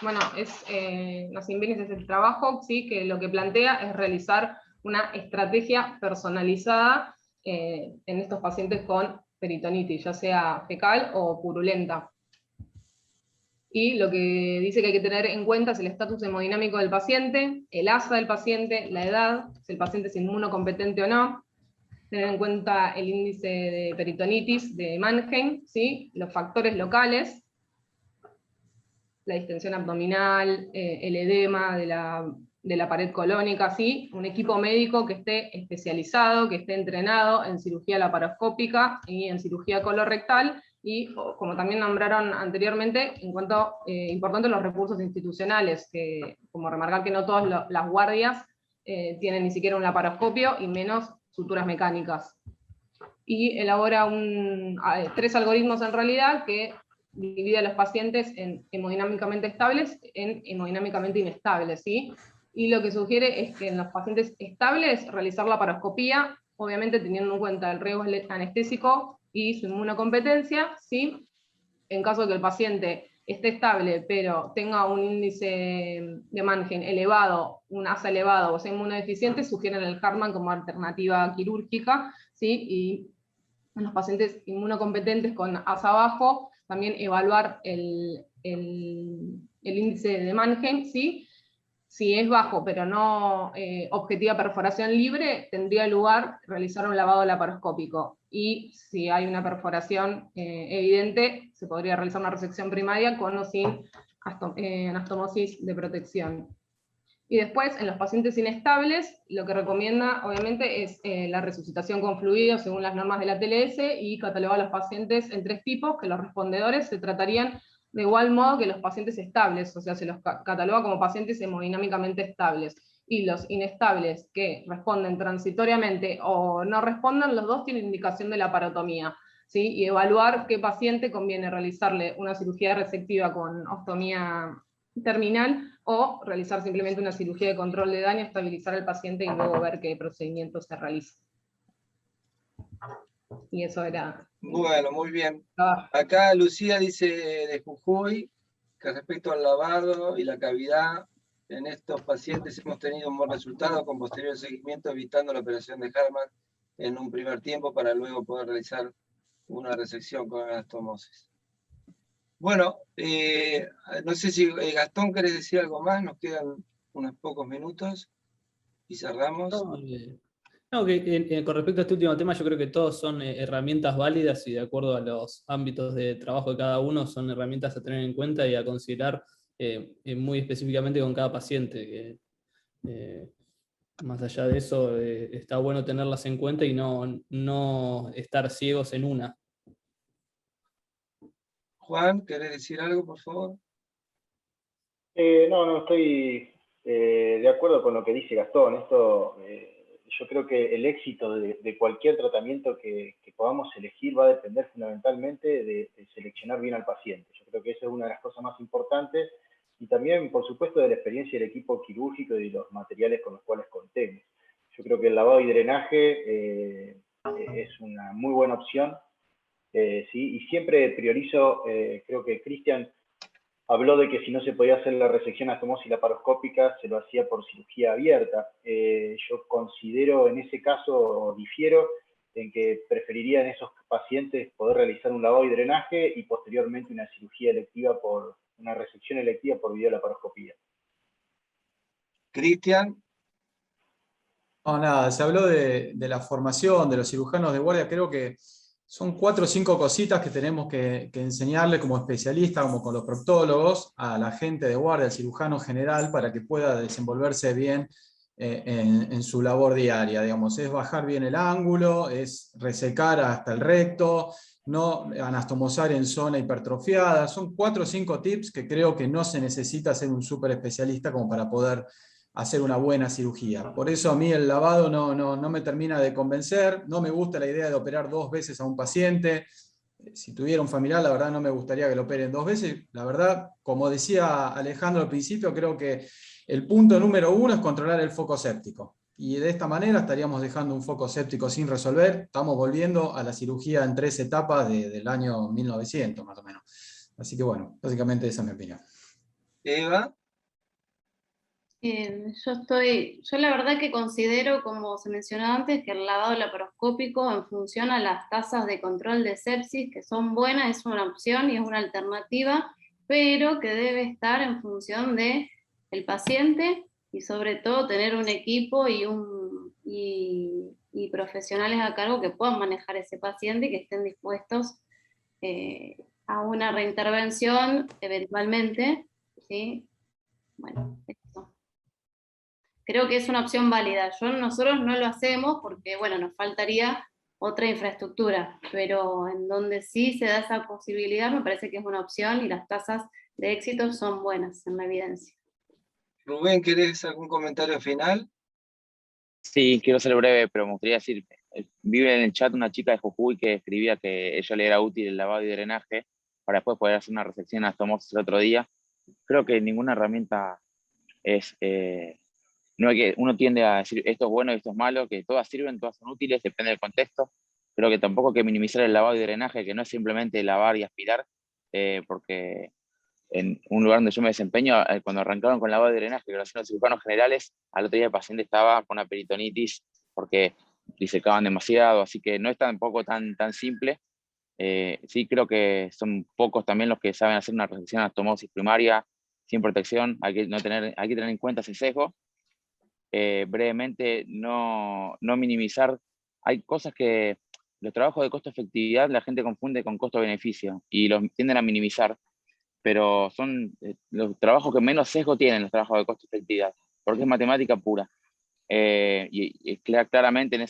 Bueno, los invíes es el trabajo, ¿sí? Que lo que plantea es realizar una estrategia personalizada en estos pacientes con peritonitis, ya sea fecal o purulenta. Y lo que dice que hay que tener en cuenta es el estatus hemodinámico del paciente, el ASA del paciente, la edad, si el paciente es inmunocompetente o no, tener en cuenta el índice de peritonitis de Mannheim, ¿sí? Los factores locales, la distensión abdominal, el edema de la pared colónica, ¿sí? Un equipo médico que esté especializado, que esté entrenado en cirugía laparoscópica y en cirugía colorectal, y como también nombraron anteriormente, en cuanto importante los recursos institucionales, que, como remarcar que no todas las guardias tienen ni siquiera un laparoscopio, y menos suturas mecánicas. Y elabora 3 algoritmos en realidad, que divide a los pacientes en hemodinámicamente estables, en hemodinámicamente inestables, ¿sí? Y lo que sugiere es que en los pacientes estables realizar la laparoscopía, obviamente teniendo en cuenta el riesgo anestésico y su inmunocompetencia, ¿sí? En caso de que el paciente esté estable, pero tenga un índice de Mannheim elevado, un ASA elevado o sea inmunodeficiente, sugieren el Hartmann como alternativa quirúrgica, ¿sí? Y en los pacientes inmunocompetentes con ASA bajo, también evaluar el índice de Mannheim, ¿sí? Si es bajo, pero no objetiva perforación libre, tendría lugar realizar un lavado laparoscópico. Y si hay una perforación evidente, se podría realizar una resección primaria con o sin anastomosis de protección. Y después, en los pacientes inestables, lo que recomienda, obviamente, es la resucitación con fluidos según las normas de la TLS, y cataloga a los pacientes en 3 tipos, que los respondedores se tratarían de igual modo que los pacientes estables, o sea, se los cataloga como pacientes hemodinámicamente estables. Y los inestables, que responden transitoriamente o no responden, los dos tienen indicación de laparotomía, ¿sí? Y evaluar qué paciente conviene realizarle una cirugía resectiva con ostomía terminal, o realizar simplemente una cirugía de control de daño, estabilizar al paciente y luego ver qué procedimiento se realiza. Y eso era... Bueno, muy bien. Acá Lucía dice de Jujuy que respecto al lavado y la cavidad, en estos pacientes hemos tenido un buen resultado con posterior seguimiento, evitando la operación de Hartmann en un primer tiempo para luego poder realizar una resección con anastomosis. Bueno, no sé si Gastón querés decir algo más, nos quedan unos pocos minutos y cerramos. No, que con respecto a este último tema, yo creo que todos son herramientas válidas, y de acuerdo a los ámbitos de trabajo de cada uno son herramientas a tener en cuenta y a considerar muy específicamente con cada paciente. Más allá de eso, está bueno tenerlas en cuenta y no estar ciegos en una. Juan, ¿querés decir algo, por favor? No, estoy de acuerdo con lo que dice Gastón. Esto, yo creo que el éxito de cualquier tratamiento que podamos elegir va a depender fundamentalmente de seleccionar bien al paciente. Yo creo que esa es una de las cosas más importantes, y también, por supuesto, de la experiencia del equipo quirúrgico y de los materiales con los cuales contemos. Yo creo que el lavado y drenaje es una muy buena opción, ¿sí? Y siempre priorizo, creo que Cristian habló de que si no se podía hacer la resección anastomosis laparoscópica, se lo hacía por cirugía abierta. Yo considero, en ese caso, difiero en que preferiría en esos pacientes poder realizar un lavado y drenaje y posteriormente una cirugía electiva una resección electiva por videolaparoscopía. Cristian. No, nada, se habló de la formación de los cirujanos de guardia. Creo que son 4 o 5 cositas que tenemos que enseñarle como especialistas, como con los proctólogos, a la gente de guardia, al cirujano general, para que pueda desenvolverse bien en su labor diaria. Digamos, es bajar bien el ángulo, es resecar hasta el recto, no anastomosar en zona hipertrofiada. Son 4 o 5 tips que creo que no se necesita ser un súper especialista como para poder hacer una buena cirugía. Por eso a mí el lavado no me termina de convencer, no me gusta la idea de operar 2 veces a un paciente. Si tuviera un familiar, la verdad no me gustaría que lo operen 2 veces. La verdad, como decía Alejandro al principio, creo que el punto número 1 es controlar el foco séptico. Y de esta manera estaríamos dejando un foco séptico sin resolver. Estamos volviendo a la cirugía en 3 etapas del año 1900, más o menos. Así que bueno, básicamente esa es mi opinión. Eva. Yo la verdad que considero, como se mencionó antes, que el lavado laparoscópico en función a las tasas de control de sepsis, que son buenas, es una opción y es una alternativa, pero que debe estar en función del paciente y sobre todo tener un equipo y profesionales a cargo que puedan manejar ese paciente y que estén dispuestos a una reintervención eventualmente, ¿sí? Bueno, eso. Creo que es una opción válida. Nosotros no lo hacemos porque, bueno, nos faltaría otra infraestructura, pero en donde sí se da esa posibilidad me parece que es una opción y las tasas de éxito son buenas en la evidencia. Rubén, ¿querés algún comentario final? Sí, quiero ser breve, pero me gustaría decir, vive en el chat una chica de Jujuy que escribía que a ella le era útil el lavado y drenaje para después poder hacer una resección anastomosis el otro día. Creo que ninguna herramienta es... no hay que, uno tiende a decir esto es bueno y esto es malo, que todas sirven, todas son útiles, depende del contexto. Creo que tampoco hay que minimizar el lavado y drenaje, que no es simplemente lavar y aspirar, porque en un lugar donde yo me desempeño, cuando arrancaron con lavado y drenaje, que lo hacían los cirujanos generales, al otro día el paciente estaba con una peritonitis porque disecaban demasiado, así que no es tampoco tan simple. Sí creo que son pocos también los que saben hacer una resección anastomosis primaria sin protección. Hay que tener en cuenta ese sesgo. Brevemente, no minimizar. Hay cosas que los trabajos de costo-efectividad la gente confunde con costo-beneficio y los tienden a minimizar, pero son los trabajos que menos sesgo tienen, los trabajos de costo-efectividad, porque es matemática pura. Y claramente en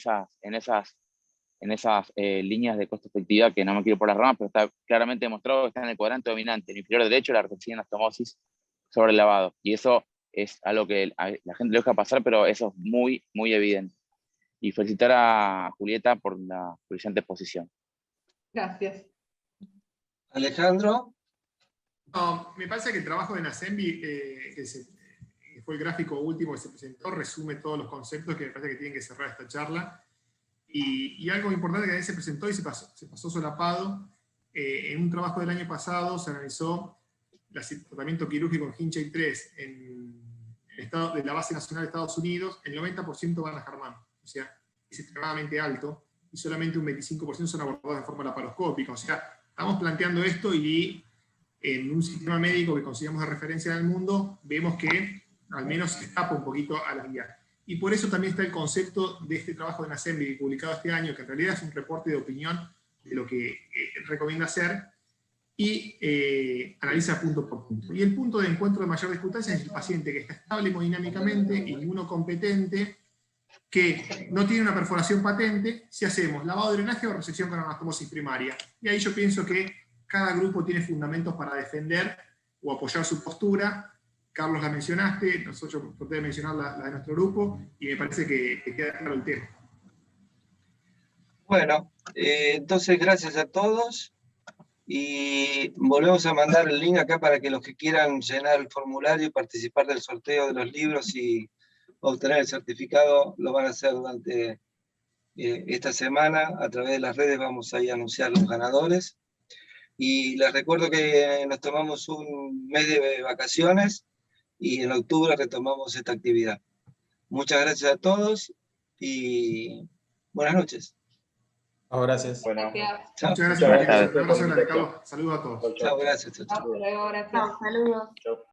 esas líneas de costo-efectividad, que no me quiero por las ramas, pero está claramente demostrado que está en el cuadrante dominante, en el inferior derecho, la resección anastomosis sobre el lavado. Y eso es algo que la gente le deja pasar, pero eso es muy, muy evidente. Y felicitar a Julieta por la brillante exposición. Gracias. Alejandro. No, me parece que el trabajo de Nassembi, que fue el gráfico último que se presentó, resume todos los conceptos que me parece que tienen que cerrar esta charla. Y algo importante que se presentó y se pasó solapado, en un trabajo del año pasado se analizó el tratamiento quirúrgico en Hinchey 3 en el estado de la base nacional de Estados Unidos. El 90% van a Harman, o sea, es extremadamente alto, y solamente un 25% son abordados de forma laparoscópica. O sea, estamos planteando esto y en un sistema médico que consideramos de referencia en el mundo, vemos que al menos se escapa un poquito a la guía. Y por eso también está el concepto de este trabajo de Nassembi publicado este año, que en realidad es un reporte de opinión de lo que recomienda hacer, y analiza punto por punto. Y el punto de encuentro de mayor discutancia es el paciente que está estable hemodinámicamente, inmunocompetente, que no tiene una perforación patente si hacemos lavado de drenaje o resección con anastomosis primaria. Y ahí yo pienso que cada grupo tiene fundamentos para defender o apoyar su postura. Carlos la mencionaste, nosotros traté de mencionar la de nuestro grupo, y me parece que queda claro el tema. Bueno, entonces gracias a todos, y volvemos a mandar el link acá para que los que quieran llenar el formulario y participar del sorteo de los libros y obtener el certificado, lo van a hacer durante esta semana. A través de las redes vamos a ir a anunciar los ganadores. Y les recuerdo que nos tomamos un mes de vacaciones y en octubre retomamos esta actividad. Muchas gracias a todos y buenas noches. Gracias. Bueno, Chao. Muchas gracias. Muchas gracias. Un abrazo grande, Carlos. Saludos a todos. Chao, gracias. Chao, chao. Hasta luego, gracias. Chao, saludos. Chao.